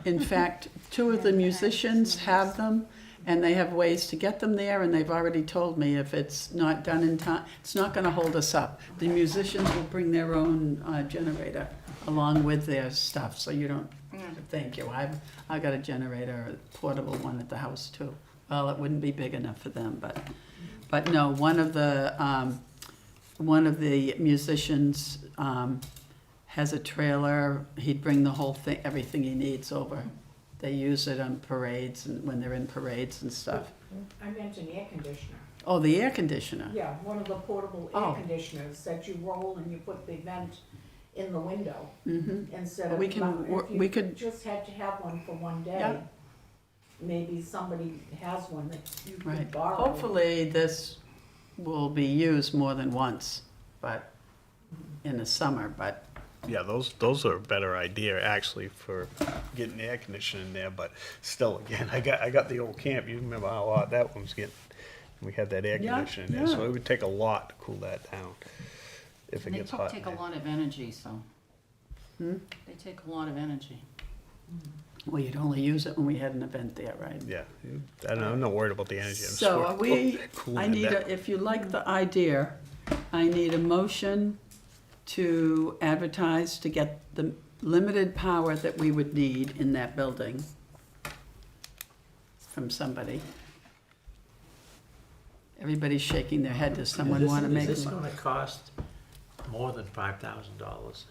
In fact, 2 of the musicians have them, and they have ways to get them there, and they've already told me if it's not done in time, it's not gonna hold us up. The musicians will bring their own generator along with their stuff, so you don't, thank you. I've got a generator, a portable one at the house too, well, it wouldn't be big enough for them, but no, one of the musicians, has a trailer. He'd bring the whole thing, everything he needs over. They use it on parades and when they're in parades and stuff. I meant an air conditioner. Oh, the air conditioner. Yeah, one of the portable Oh. air conditioners that you roll and you put the vent in the window Mm-hmm. instead Well, of. we can- if you we could- just had to have one for one day. Yeah. Maybe somebody has one that you could Right. borrow. Hopefully, this will be used more than once, but in the summer, but Yeah, those are a better idea actually for getting air conditioning in there, but still, again, I got the old camp, you remember how hot that one was getting? We had that air Yeah, conditioning there, so yeah. it would take a lot to cool that down if it And they gets hot. in take a there. lot of energy, so. Hmm? They take a lot of energy. well, you'd only use it when we had an event there, right? Yeah, I'm not worried about the energy. I'm just So worried are we, about cooling I it need down. if you like the idea, I need a motion to advertise to get the limited power that we would need in that building from somebody. Everybody's shaking their head. Does someone want to make? Is this a mo- gonna cost more than $5,000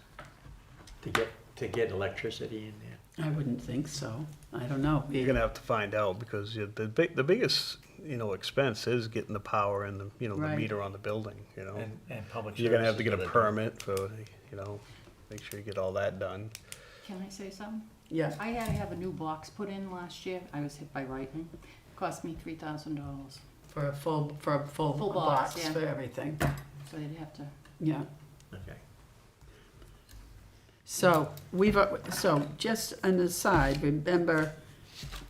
to get electricity in there? I wouldn't think so. I don't know. You're gonna have to find out, because the biggest, expense is getting the power and the Right. meter on the building, And public You're gonna have to get a services are the- permit for, make sure you get all that done. Can I say something? Yeah, I had to have a new box put in last year. I was hit by lightning. It cost me $3,000. for a full Full box, box yeah. for everything. So they'd have to. Yeah. Okay. So so just an aside, remember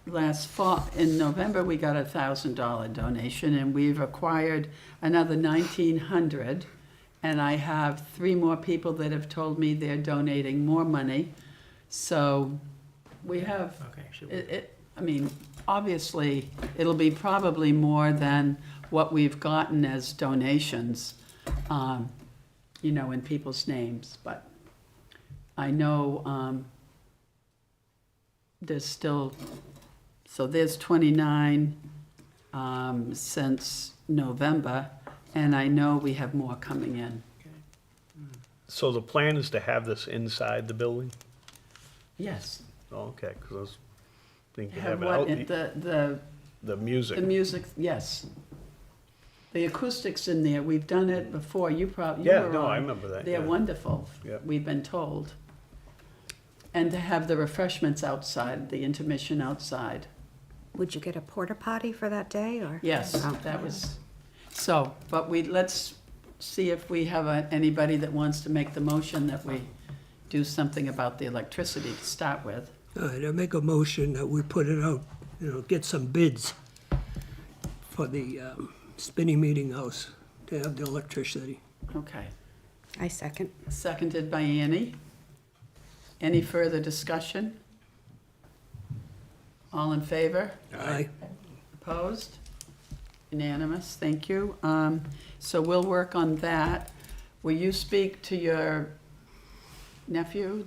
last fall, in November, we got a $1,000 donation and we've acquired another 1,900. And I have 3 more people that have told me they're donating more money. So we have, Okay, should I mean, obviously, it'll be probably more than what we've gotten as donations, in people's names, but I know, there's still, so there's 29, since November, and I know we have more coming in. So the plan is to have this inside the building? Yes. Oh, okay, because I was thinking Have have it what, out, the music. music, yes. The acoustics in there, we've done it before, you probably, you Yeah, were no, I on. remember that. They're yeah. wonderful, Yeah. we've been told. And to have the refreshments outside, the intermission outside. Would you get a porta potty for that day, or? Yes, Oh. that was, so, but let's see if we have anybody that wants to make the motion that we do something about the electricity to start with. All right, I make a motion that we put it out, get some bids for the spinning meeting house to have the electricity. Okay, I second. seconded by Annie. Any further discussion? All in favor? Aye. Opposed? Unanimous, thank you. So we'll work on that. Will you speak to your nephew,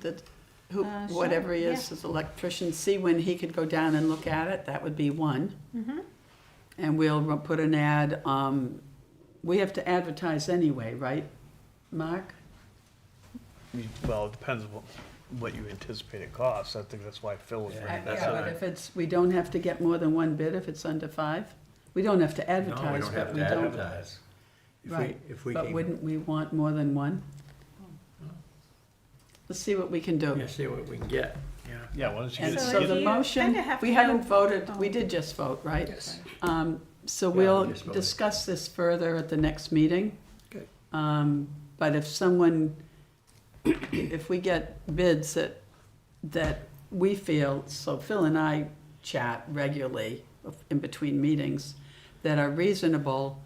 Sure, whatever he is, yeah. as electrician, see when he could go down and look at it? That would be one. Mm-hmm. And we'll put an ad, we have to advertise anyway, right, Mark? Well, it depends what you anticipate it costs. I think that's why Phil was bringing that Yeah, up. but we don't have to get more than one bid if it's under 5? We don't have to advertise, but we don't. advertise. If we- Right, If we but can, wouldn't we want more than one? Let's see what we can do. yeah, see what we can get, yeah. Yeah, why don't you And get So so if the you motion, kinda have we to haven't know- voted, we oh. did just vote, right? Yes. So Yeah, we'll we just voted. discuss this further at the next meeting. Okay. But if we get bids that we feel, so Phil and I chat regularly in between meetings, that are reasonable,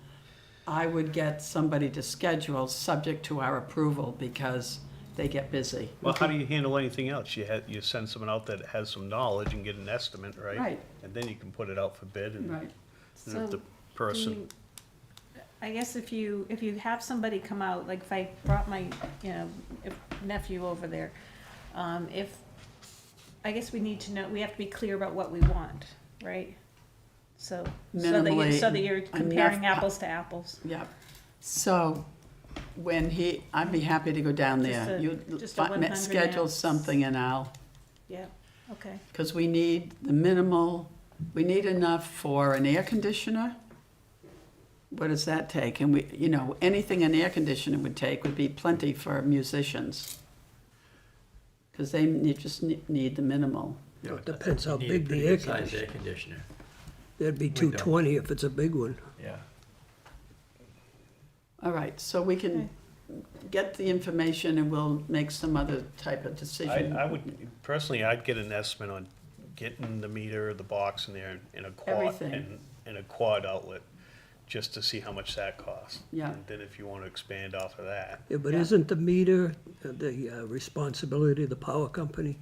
I would get somebody to schedule, subject to our approval, because they get busy. Well, how do you handle anything else? You send someone out that has some knowledge and get an estimate, right? Right. And then you can put it out for bid and Right. and if the So person, I guess if you have somebody come out, like if I brought my, nephew over there, I guess we need to know, we have to be clear about what we want, right? So Minimally so that you're comparing enough- apples to apples. Yeah. So when I'd be happy to go down Just there. a- You just a 100 schedule amps. something and Yeah, okay. because we need we need enough for an air conditioner. What does that take? And anything an air conditioner would take would be plenty for musicians. Because just need the minimal. You know, It depends how you need a big the pretty air good-sized air conditioner. That'd be We don't. 220 if it's a big one. Yeah. All right, so we can get the information and we'll make some other type of decision. I would, personally, I'd get an estimate on getting the meter, the box in there, in a quad, Everything. in a quad outlet, just to see how much that costs. Yeah. And then if you want to expand off of that. Yeah, but Yeah. isn't the meter the responsibility of the power company?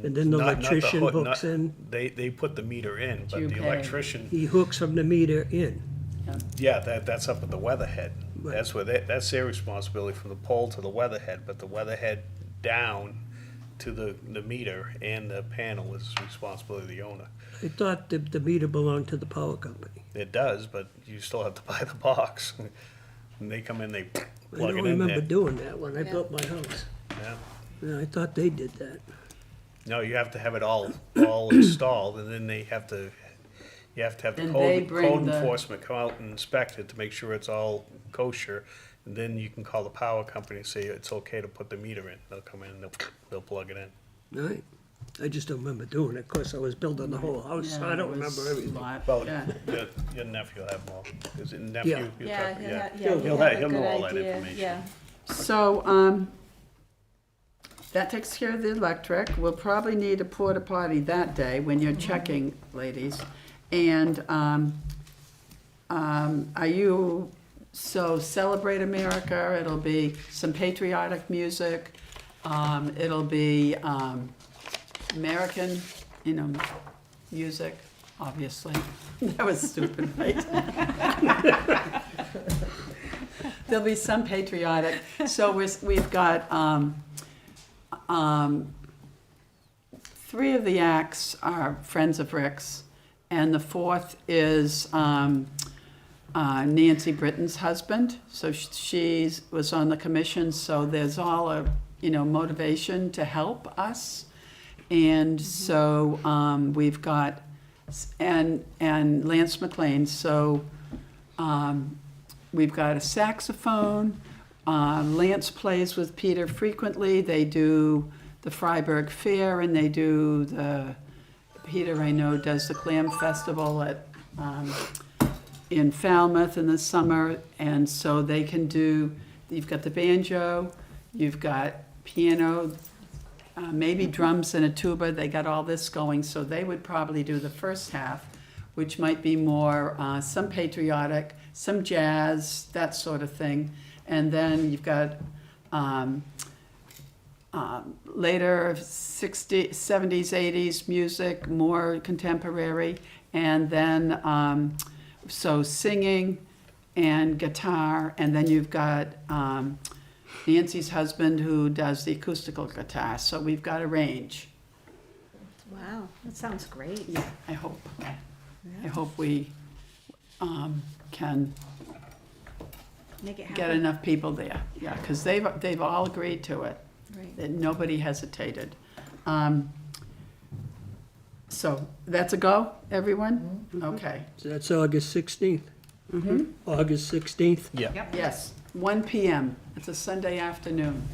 And then the Not the electrician hook- hooks not- in, They put the meter in, but You the pay. electrician, he hooks from the meter in. yeah, that's up at the weatherhead. Right. That's where that's their responsibility, from the pole to the weatherhead, but the weatherhead down to the meter and the panel is responsibility of the owner. I thought the meter belonged to the power company. It does, but you still have to buy the box. And they come in, they I plug don't it in remember there. doing that when I built my house. Yeah. Yeah, I thought they did that. No, you have to have it all installed, and then you have to have the And they bring code the- enforcement come out and inspect it to make sure it's all kosher. And then you can call the power company and say it's okay to put the meter in. They'll come in and they'll plug it in. Right. I just don't remember doing it. Of course, I was building the whole house, so Yeah, I don't it was remember everything. a lot, Well, yeah. your nephew will have more. Is it nephew? Yeah. You're Yeah, talking- He'll know all that information. Yeah, So, that takes care of the electric. We'll probably need a porta potty that day when you're checking, ladies. And, Celebrate America, it'll be some patriotic music. It'll be, American, music, obviously. That was stupid, right? There'll be some patriotic. So we've got, three of the acts are friends of Rick's, and the fourth is Nancy Britton's husband. So she was on the commission, so there's all a motivation to help us. And so we've got and Lance McLean. So we've got a saxophone. Lance plays with Peter frequently. They do the Freiburg Fair, and they do Peter, I know, does the Clam Festival in Falmouth in the summer, and so they can do, you've got the banjo, you've got piano, maybe drums and a tuba. They got all this going, so they would probably do the first half, which might be more some patriotic, some jazz, that sort of thing. And then you've got later 60s, 70s, 80s music, more contemporary, and then so singing and guitar, and then you've got Nancy's husband who does the acoustical guitar. So we've got a range. wow, that sounds great. Yeah, I hope. I hope we can Make it get happen. enough people there. Yeah, because they've all agreed to it. Right. That nobody hesitated. So that's a go, everyone? Okay. So that's August 16th? August 16th? Yeah. Yes, 1 PM. It's a Sunday afternoon.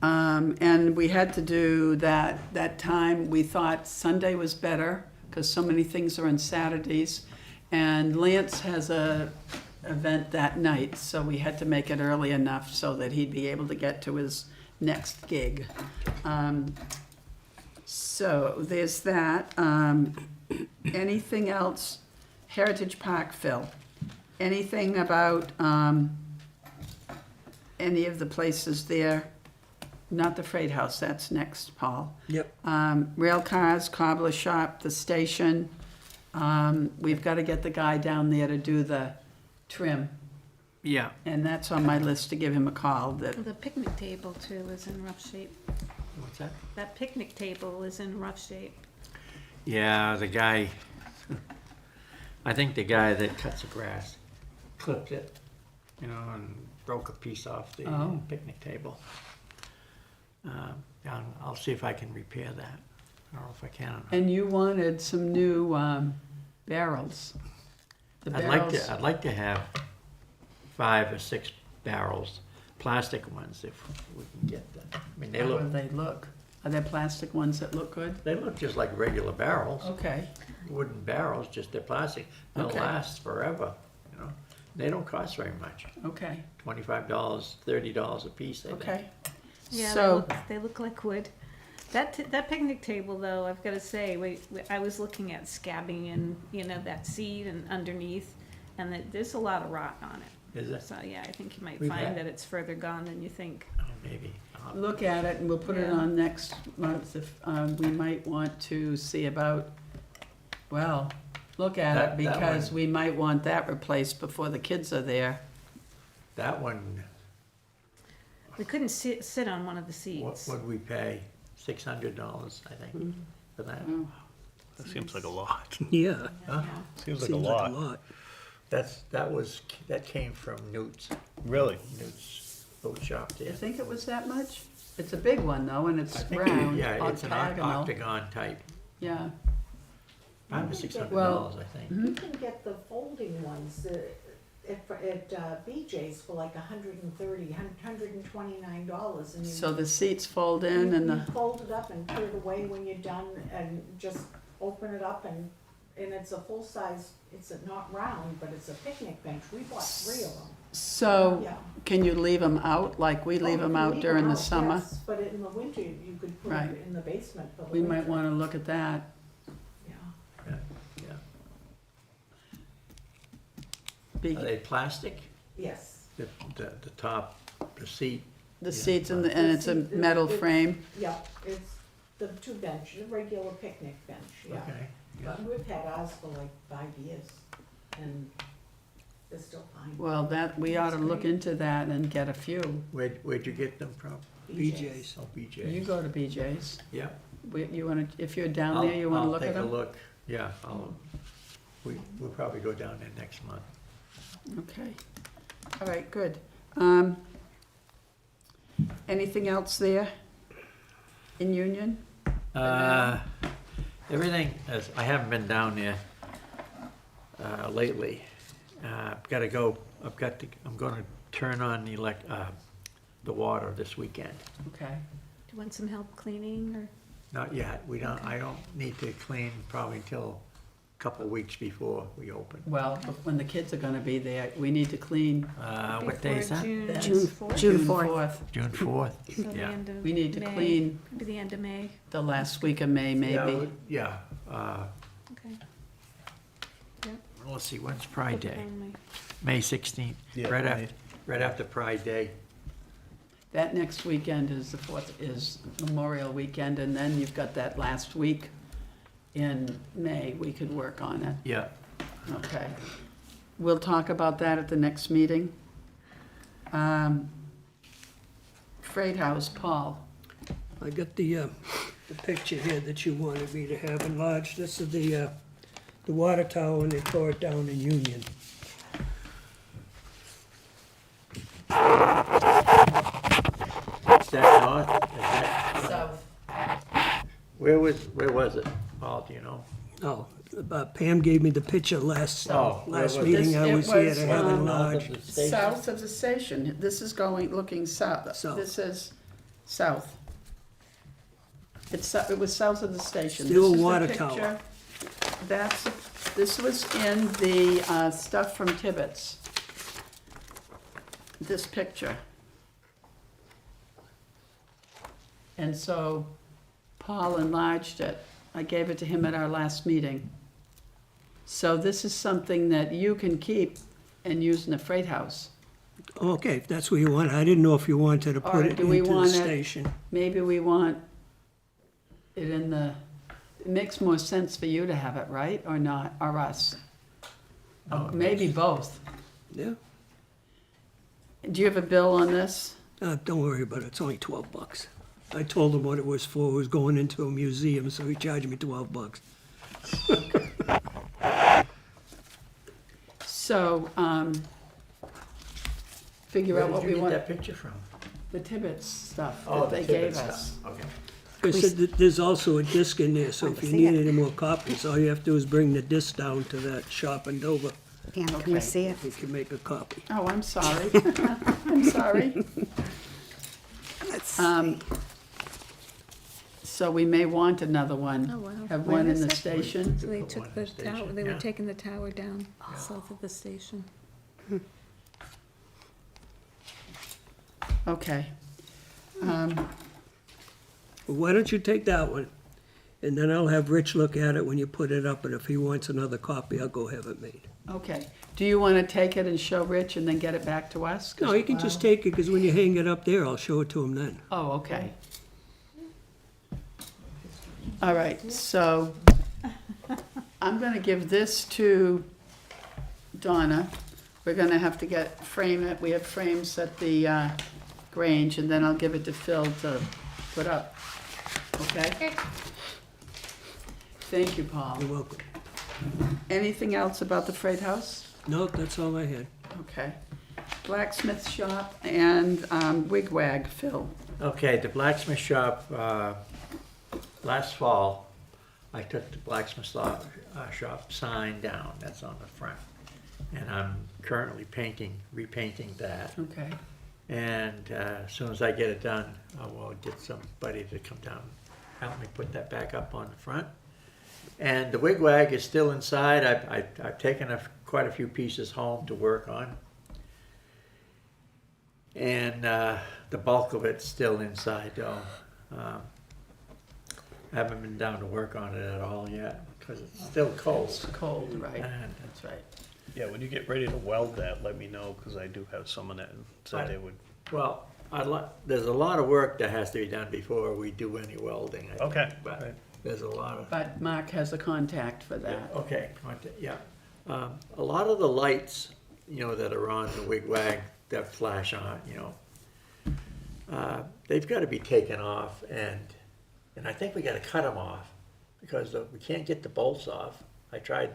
And we had to do that time. We thought Sunday was better because so many things are on Saturdays. And Lance has a event that night, so we had to make it early enough so that he'd be able to get to his next gig. So there's that. Anything else? Heritage Park, Phil? Anything about any of the places there? Not the Freight House, that's next, Paul. Yep. Rail cars, cobbler shop, the station. We've got to get the guy down there to do the trim, Yeah. and that's on my list to give him a call. That The picnic table too is in rough shape. what's that? That picnic table is in rough shape. Yeah, the guy, I think the guy that cuts the grass clipped it, you know, and broke a piece off the Oh. picnic table. I'll see if I can repair that. I don't know if I can or not. And you wanted some new barrels. The barrels. I'd like to have 5 or 6 barrels, plastic ones, if we can get them. I mean, How do they look? Are there plastic ones that look good? they look just like regular barrels, Okay, wooden barrels, just they're plastic. They'll Okay. last forever, you know. They don't cost very much, okay, $25, $30 a piece, I think. okay. Yeah, So, they look like wood. That picnic table, though, I've got to say, I was looking at scabbing and, you know, that seat and underneath, and there's a lot of rot on it. Is it? So, yeah, I think you might We've find had- that it's further gone than you think. Oh, maybe. look at it and we'll put it Yeah. on next month if we might want to see about, well, look at it That because one- we might want that replaced before the kids are there. That one, We couldn't sit on one of the what seats. would we pay? $600, I think, for that. Oh, That seems like a lot. Yeah, Huh? Seems like a seems like a lot. lot. That came from Newt's Really? boat shop You there. think it was that much? It's a big one though, and it's I think, round, yeah, it's an octagonal. octagon type, Yeah, $500 or $600, Well- I think. You can get the folding ones at BJ's for like $130, $129, and you. so the seats fold in and You the, fold it up and put it away when you're done and just open it up and it's a full size, it's not round, but it's a picnic bench. We bought 3 of them. so Yeah. can you leave them out like we leave Oh, them you out leave during them the out, summer? yes, but in the winter, you could put Right. it in the basement for the We winter. might wanna look at that. Yeah. Yeah, yeah. Be- Are they plastic? Yes. The top, the seat? The Yeah. seats and it's a metal frame. Yeah, it's the 2 bench, the regular picnic bench, yeah. Okay. Yeah. But we've had ours for like 5 years and they're still fine. Well, that, we ought to look into that and get a few. Where'd you get them from? BJ's. Oh, You BJ. go to BJ's. Yeah. You wanna, if you're down there, you wanna look at I'll take a them? look, yeah, we'll probably go down there next month. Okay, all right, good. Anything else there in Union? Everything, I haven't been down there, lately. I've gotta go, I'm gonna turn on the water this weekend. Okay, Do you want some help cleaning or? Not yet, I don't need to clean probably until a couple of weeks before we open. well, when the kids are gonna be there, we need to clean What day is that? Before June- 4th? June June 4th. 4th. June 4th? So the Yeah. end of We need to May. clean Maybe the end of May, the last week of May, maybe. Yeah, okay. let's see, when's Pride Put it Day? on my- May 16th, Yeah, right after Pride Day. That next weekend is the 4th, is Memorial Weekend, and then you've got that last week in May, we could work on it. Yeah. Okay. We'll talk about that at the next meeting. Freight House, Paul. I got the picture here that you wanted me to have enlarged. This is the water tower when they tore it down in Union. Is that north? Is that, South. where was it, Paul, do you know? Oh, Pam gave me the picture last Oh, where was it? meeting I This- it was here was, to have um, enlarged. North of the station? South of the station. This is looking south. South. This is south. It was south of the station. Still This is the water picture. tower. This was in the stuff from Tibbetts. This picture. And so Paul enlarged it. I gave it to him at our last meeting. So this is something that you can keep and use in the freight house. Okay, if that's what you want. I didn't know if you wanted to Or put it do we into the want it- station. Maybe we want it in the, it makes more sense for you to have it, right? Or not, or us? No, it Maybe makes- both. Yeah, Do you have a bill on this? don't worry about it. It's only $12. I told him what it was for. It was going into a museum, so he charged me $12. So, figure Where out did what you we get want, that picture from? the Tibbetts stuff Oh, that the they Tibbet gave us. stuff. Okay. They said that there's also a disc in there, so Want if to you see need it? any more copies, all you have to do is bring the disc down to that shop in Dover. Pam, can Okay. we see it? We can make a copy. Oh, I'm sorry. I'm sorry. Let's Um, see. So we may want another one. Oh, wow. Have Where one in is the it? station. So they Put took one the in the tower, station, they yeah. were taking the tower down south of the station. Okay. Well, why don't you take that one? And then I'll have Rich look at it when you put it up, and if he wants another copy, I'll go have it made. Okay. Do you want to take it and show Rich and then get it back to us? 'Cause- No, you can just take it, because when you hang it up there, I'll show it to him then. Oh, okay. All right, so I'm gonna give this to Donna. We're gonna have to frame it. We have frames at the Grange, and then I'll give it to Phil to put up. Okay? Thank you, Paul. You're welcome. Anything else about the Freight House? No, that's all I had. Okay. Blacksmith shop and wigwag, Phil. Okay, the blacksmith shop, last fall, I took the blacksmith shop sign down, that's on the front. And I'm currently repainting that. Okay. And as soon as I get it done, I will get somebody to come down, help me put that back up on the front. And the wigwag is still inside. I've taken quite a few pieces home to work on. And the bulk of it's still inside though. I haven't been down to work on it at all yet because it's still cold. It's cold, right? And That's right. Yeah, when you get ready to weld that, let me know, because I do have someone that said they would. well, there's a lot of work that has to be done before we do any welding. I think, Okay. But there's a lot of. But Mark has a contact for that. Okay, yeah. A lot of the lights, that are on the wigwag that flash on, they've got to be taken off, and I think we got to cut them off because we can't get the bolts off. I tried;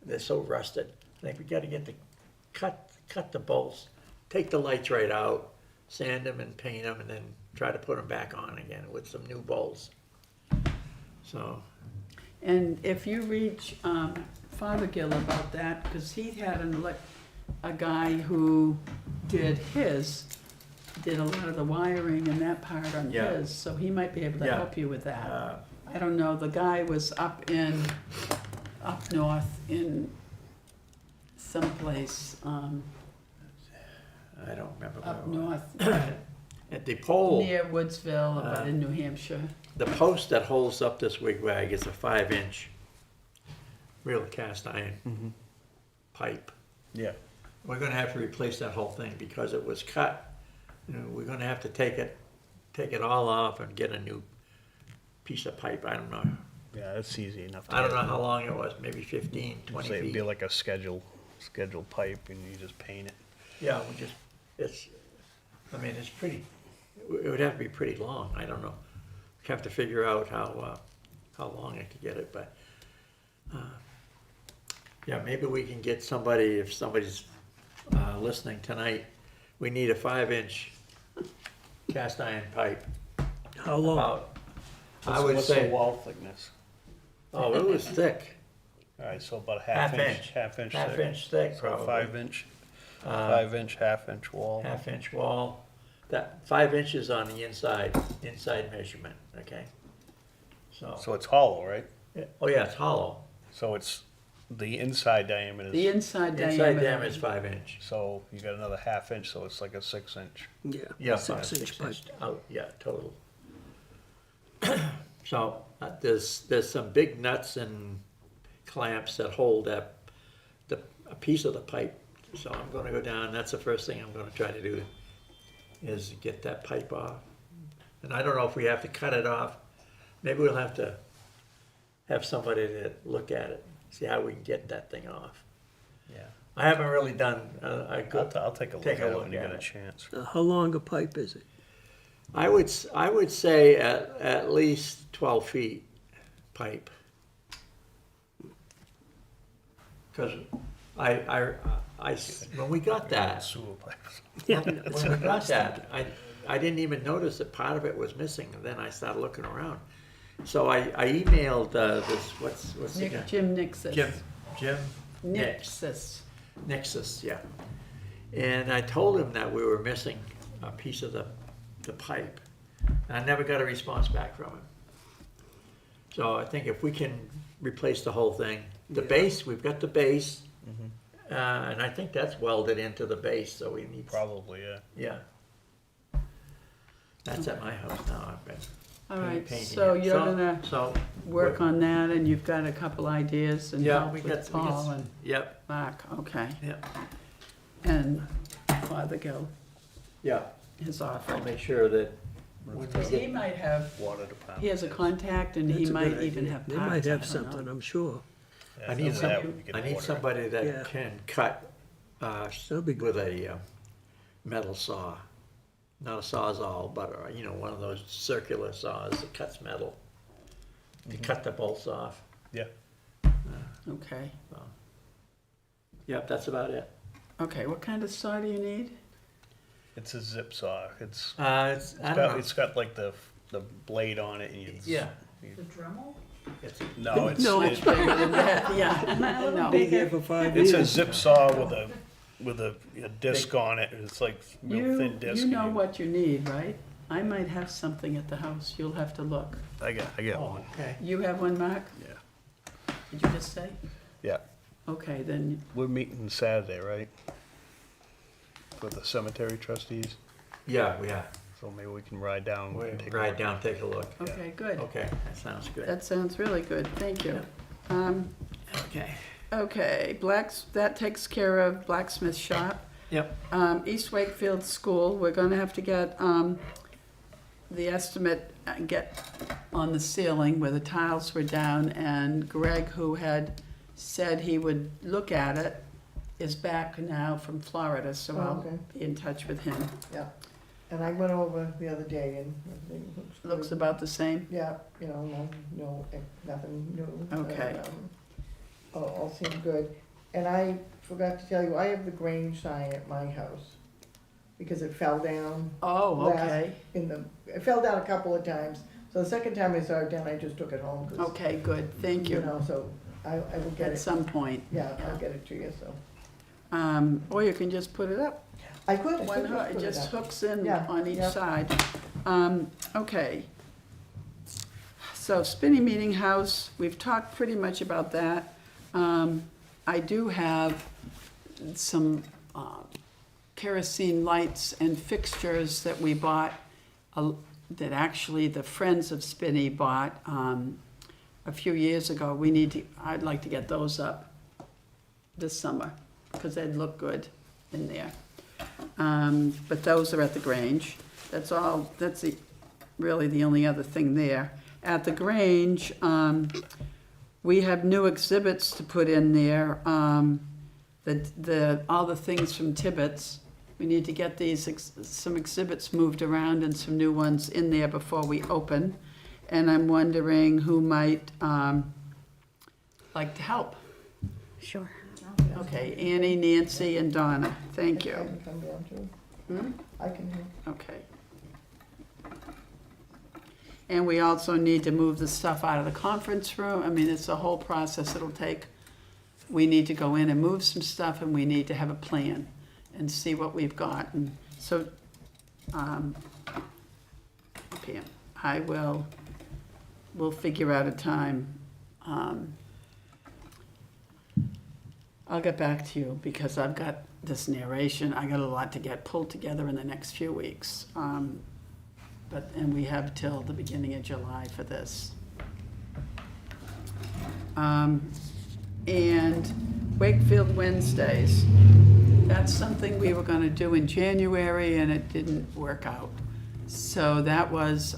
they're so rusted. I think we got to cut the bolts, take the lights right out, sand them and paint them, and then try to put them back on again with some new bolts. So. And if you reach Fothergill about that, because he had a guy who did a lot of the wiring and that part on Yeah. his, so he might be able to Yeah. help you with that. I don't know, the guy was up north in someplace, I don't remember where up it was. north, At the pole, near Woodsville, but in New Hampshire. the post that holds up this wigwag is a 5-inch real cast iron pipe. Yeah. We're gonna have to replace that whole thing because it was cut. We're gonna have to take it all off and get a new piece of pipe. I don't know. Yeah, that's easy enough. To I don't get. know how long it was, maybe 15, 20 Say it'd feet. be like a scheduled pipe, and you just paint it. Yeah, it's pretty, it would have to be pretty long, I don't know. Have to figure out how long I could get it, but, yeah, maybe we can get somebody, if somebody's, listening tonight, we need a 5-inch cast iron pipe, How long? about, I What's- would what's the say, wall thickness? oh, it was thick, All right, so about a half half inch. inch, Half inch. half thick. inch thick So probably. 5-inch. Uh, 5-inch, half-inch wall. Half-inch wall, that 5 inches on the inside measurement, okay? So it's hollow, right? Oh yeah, it's hollow. So it's the inside diameter. The Is, inside Inside diameter. diameter is 5 inch. so you got another half inch, so it's like a 6-inch. Yeah, Yeah, 6-inch pipe. out, yeah, total. So, there's some big nuts and clamps that hold up a piece of the pipe. So I'm gonna go down, that's the first thing I'm gonna try to do, is get that pipe off. And I don't know if we have to cut it off. Maybe we'll have to have somebody to look at it, see how we can get that thing off. Yeah. I haven't really done, I'll take a look at it when you get a chance. How long a pipe is it? I would say at least 12 feet pipe. Because when we got that, Sewer pipes. when we got that, I didn't even notice that part of it was missing, and then I started looking around. So I emailed this, what's the guy? Jim Nixis. Jim Nixis. Nexus, yeah. And I told him that we were missing a piece of the pipe. And I never got a response back from him. So I think if we can replace the whole thing, the base, we've got the base, and I think that's welded into the base, so we need. Probably, yeah. Yeah. That's at my house now, I've been All right, painting so it. you're gonna So, work on that, and you've got a couple ideas and yeah, help with Paul and yep, Mark, okay. yep, And Father Gill, yeah. his I'll offer. make sure that when we Because he get, might have, Water department. he has a contact and he That's a might good even idea. have They parts, might I have don't something, know. I'm sure. Yeah, I need that way we get I need water. somebody Yeah. that can cut, That'll be good. with a metal saw. Not a sawzall, but, one of those circular saws that cuts metal. To cut the bolts off. Yeah. Okay, Yep, that's about it. okay, what kind of saw do you need? It's a zip saw. It's I don't know. it's got like the blade on it and you. Yeah. The Dremel? It's, No, it's No, much it, bigger than that, yeah. A little No. Be bigger. here for 5 it's years. a zip saw with a disc on it. It's like real thin You disc. know and what you need, right? I might have something at the house, you'll have to look. I got oh, one. okay. You have one, Mark? Yeah. Did you just say? Yeah. Okay, then, We're meeting Saturday, right? With the cemetery trustees. Yeah, yeah. So maybe we can ride down We'll and take a ride look. down, take a look. okay, good. Okay, that sounds good. That sounds really good, thank you. Okay. Okay, that takes care of blacksmith shop. Yep. East Wakefield School, we're gonna have to get, the estimate, get on the ceiling where the tiles were down, and Greg, who had said he would look at it, is back now from Florida, so Oh, I'll okay. be in touch with him. Yeah. And I went over the other day and everything looks good. Looks about the same? Yeah, nothing new. Okay. All seemed good. And I forgot to tell you, I have the Grange sign at my house because it fell down Oh, last- okay, it fell down a couple of times. So the second time I saw it down, I just took it home. 'Cause, okay, good, thank you. So I will get At it. some point. Yeah, I'll get it to you, so. Or you can just put it up. I could Why not? It put just up. hooks in Yeah, on each yeah. side. Okay. So Spinney Meeting House, we've talked pretty much about that. I do have some kerosene lights and fixtures that we bought, that actually the Friends of Spinney bought a few years ago. I'd like to get those up this summer, because they'd look good in there. But those are at the Grange. That's really the only other thing there. At the Grange, we have new exhibits to put in there. All the things from Tibbetts. We need to get some exhibits moved around and some new ones in there before we open. And I'm wondering who might like to help. Sure. Okay, Annie, Nancy, and Donna, thank I you. can come down too. Hmm? I can, Okay. And we also need to move the stuff out of the conference room. I mean, it's a whole process it'll take. We need to go in and move some stuff, and we need to have a plan and see what we've got. And so, Pam, we'll figure out a time. I'll get back to you because I've got this narration. I got a lot to get pulled together in the next few weeks. And we have till the beginning of July for this. And Wakefield Wednesdays, that's something we were gonna do in January and it didn't work out. So that was,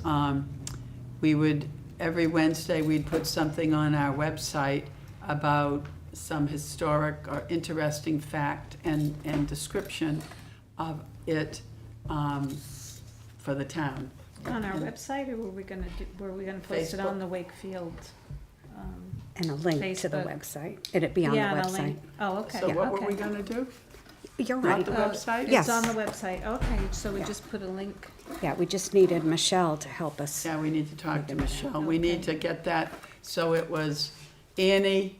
every Wednesday, we'd put something on our website about some historic or interesting fact and description of it for the town. On our website, or were we gonna post it Facebook. on the Wakefield And a link to the Facebook. website. It'd be on the Yeah, and a website. link. Oh, okay. So what were we okay. gonna do? You're Not right. the website? Yes. It's on the website, okay, so we Yeah. just put a link. Yeah, we just needed Michelle to help us. Yeah, we need to talk to Michelle. We need to get that, so it was Annie,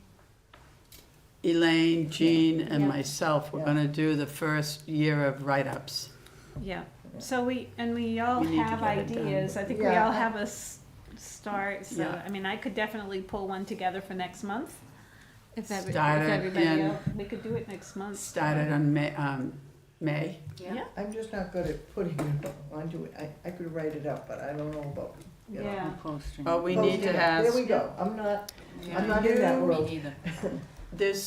Elaine, Jean, and Yeah. myself. We're Yeah. gonna do the first year of write-ups. Yeah, so we all We need to have get it done. ideas, I think we Yeah. all have a start, so, Yeah. I mean, I could definitely pull one together for next month. If Start it everybody in- else, we could do it next month. Started on May. Yeah, I'm just not good at putting it onto it. I could write it up, but I don't know about, you know. yeah, Posting. Oh, we need to have. There we go. I'm not in that You- world. Me neither. There's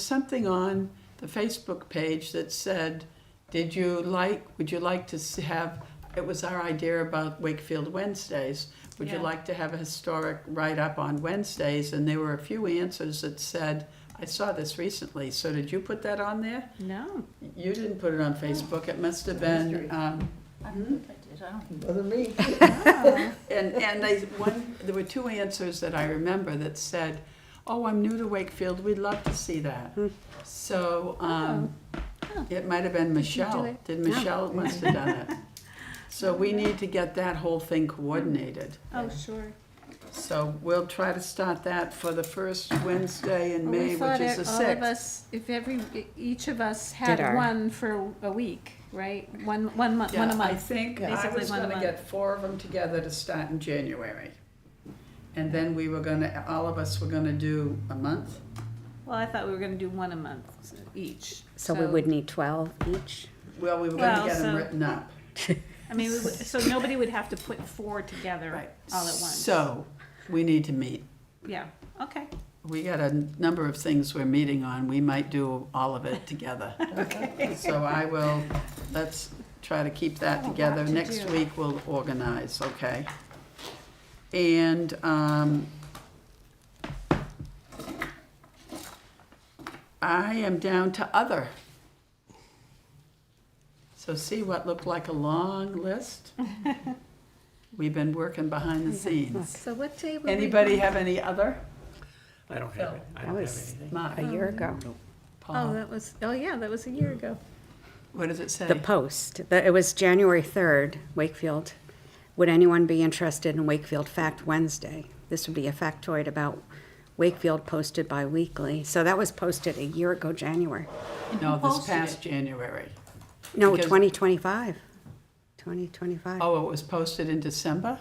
something on the Facebook page that said, would you like to have, it was our idea about Wakefield Wednesdays. Would you Yeah. like to have a historic write-up on Wednesdays? And there were a few answers that said, I saw this recently, so did you put that on there? no, You didn't put it on Facebook, it must have been, History. I don't think I did, I don't. Wasn't me. no, and there were two answers that I remember that said, oh, I'm new to Wakefield, we'd love to see that. So, it might have been Michelle. it? Did Michelle must have done it. So we need to get that whole thing coordinated. oh, sure. So we'll try to start that for the first Wednesday in Well, we May, which thought is the all of 6th. us, if each of us Did had our- one for a week, right? One month, one a Yeah, I month. think I Basically was one a gonna month. get 4 of them together to start in January. And then we were gonna, all of us were gonna do a month. Well, I thought we were gonna do one a month each. So we would need 12 each? Well, we were gonna Well, get them so- written up. I mean, so nobody would have to put 4 together Right. all at once. So, we need to meet. Yeah, okay. We got a number of things we're meeting on. We might do all of it together. Okay. So let's try to keep that Oh, together. lot to Next do. week we'll organize, okay? And, I am down to other. So see what looked like a long list? We've been working behind the scenes. So what day were we? Anybody have any other? I don't have it. I That don't have was anything. Mark, a year ago. Oh, Paul, that was a year ago. what does it say? The Post, it was January 3rd, Wakefield. Would anyone be interested in Wakefield Fact Wednesday? This would be a factoid about Wakefield posted bi-weekly. So that was posted a year ago, January. No, this posted past January. No, Because- 2025. 2025. Oh, it was posted in December?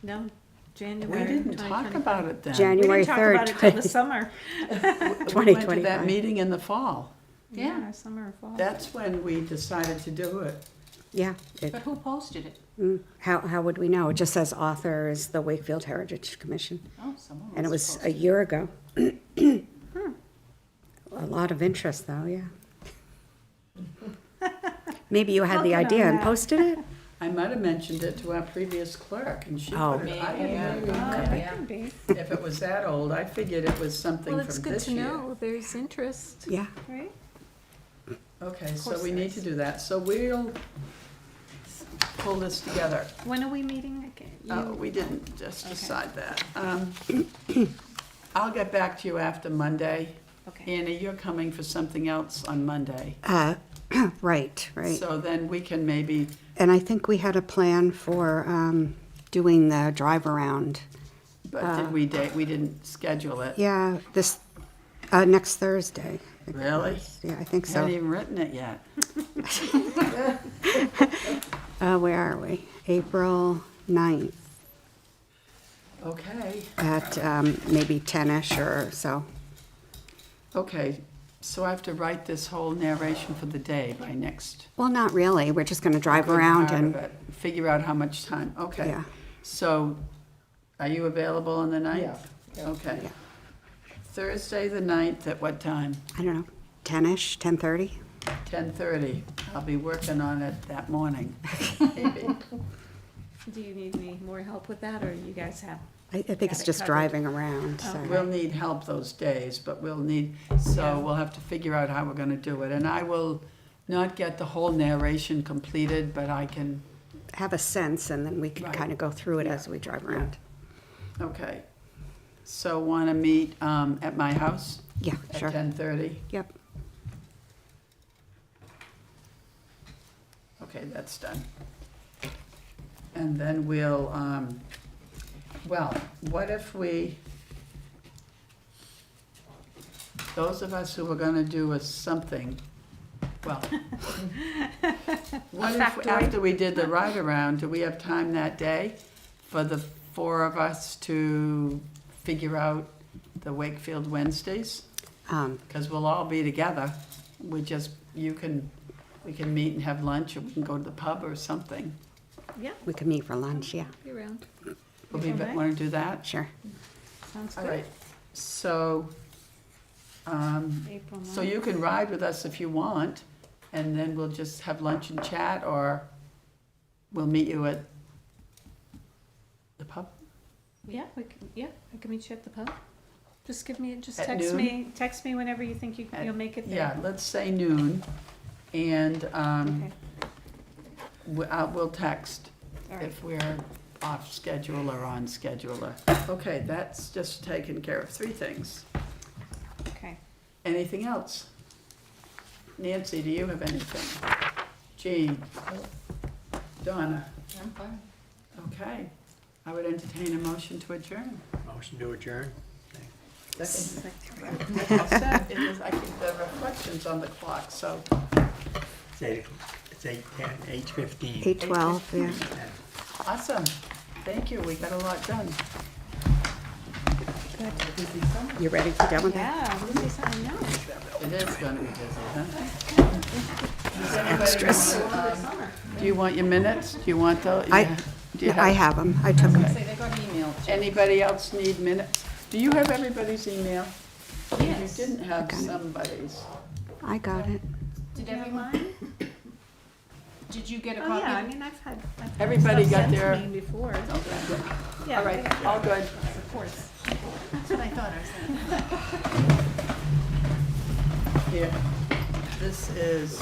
No, We January. didn't talk 2020. about it then. We January didn't talk 3rd. about it till the summer. We went to that 2025. meeting in the fall. Yeah, summer or fall. That's when we decided to do it. Yeah. But who posted it? How would we know? It just says author is the Wakefield Heritage Commission. Oh, someone And it must was have a posted year ago. A lot of interest though, yeah. Maybe you had the Working on idea and that. posted it? I might have mentioned it to our previous clerk, and she Oh. put it, I Maybe, didn't know. Oh, Okay. that could be. If it was that old, I figured it was something Well, from it's this year. good to know, there's interest, Yeah. right? Okay, so course we need there to is. do that. So we'll pull this together. When are we meeting again? We didn't just Okay. decide that. I'll get back to you after Monday. Okay, Annie, you're coming for something else on Monday. Right. So then we can maybe, And I think we had a plan for doing the drive around. but we didn't schedule it. Yeah, this, next Thursday. Really? Yeah, I think I haven't so. even written it yet. Where are we? April 9th Okay, at maybe 10-ish or so. okay. So I have to write this whole narration for the day by next. Well, not really. We're just going to drive good around part of and, it. Figure out how much time, okay. yeah. So, are you available on the 9th? Yeah, yeah. Okay. Yeah. Thursday, the 9th, at what time? I don't know, 10-ish, 10:30? 10:30. I'll be working on it that morning, maybe. do you need any more help with that, or you guys have? I think Got it's it just covered. driving around, so. Okay. We'll need help those days, but Yeah. so we'll have to figure out how we're gonna do it. And I will not get the whole narration completed, but I can, Have a sense, and then we can Right. kind of go through it Yeah. as we drive around. okay. So want to meet at my house Yeah, at sure. 10:30? Yep. Okay, that's done. And then we'll, well, what if we, those of us who are gonna do something, well, what if factoid? after we did the ride-around, do we have time that day for the four of us to figure out the Wakefield Wednesdays? Because we'll all be together. We can meet and have lunch, or we can go to the pub or something. Yeah, We could meet for lunch, yeah, be around. Would we Okay. want to do that? sure. Sounds All good. right, so, April so 9th. you can ride with us if you want, and then we'll just have lunch and chat, or we'll meet you at the pub? Yeah, I can meet you at the pub. Just At text me whenever you think you'll make it Yeah, there. let's say noon, and Okay, we'll text all right. if we're off schedule or on schedule. Okay, that's just taken care of, 3 things. Okay. Anything else? Nancy, do you have anything? Jean? Donna? I'm fine. Okay, I would entertain a motion to adjourn. Motion to adjourn. All set. It is, I think the reflection's on the clock, so. It's 8:15. 8:12, yeah. Awesome. Thank you, we got a lot done. You ready to go with that? Yeah, let me say something else. It is gonna be busy, huh? Extras. Do you want your minutes? Do you want those? Do you I have them, I took them. Say they got emailed. Anybody else need minutes? Do you have everybody's email? Yes. You didn't have got it. somebody's. I got it. Did You have everyone, mine? did you get a Oh, copy? yeah, I mean, I've had Everybody stuff got sent to their- me before. Okay. Yeah, All right, all good. of course. That's what I thought I said. Here, this is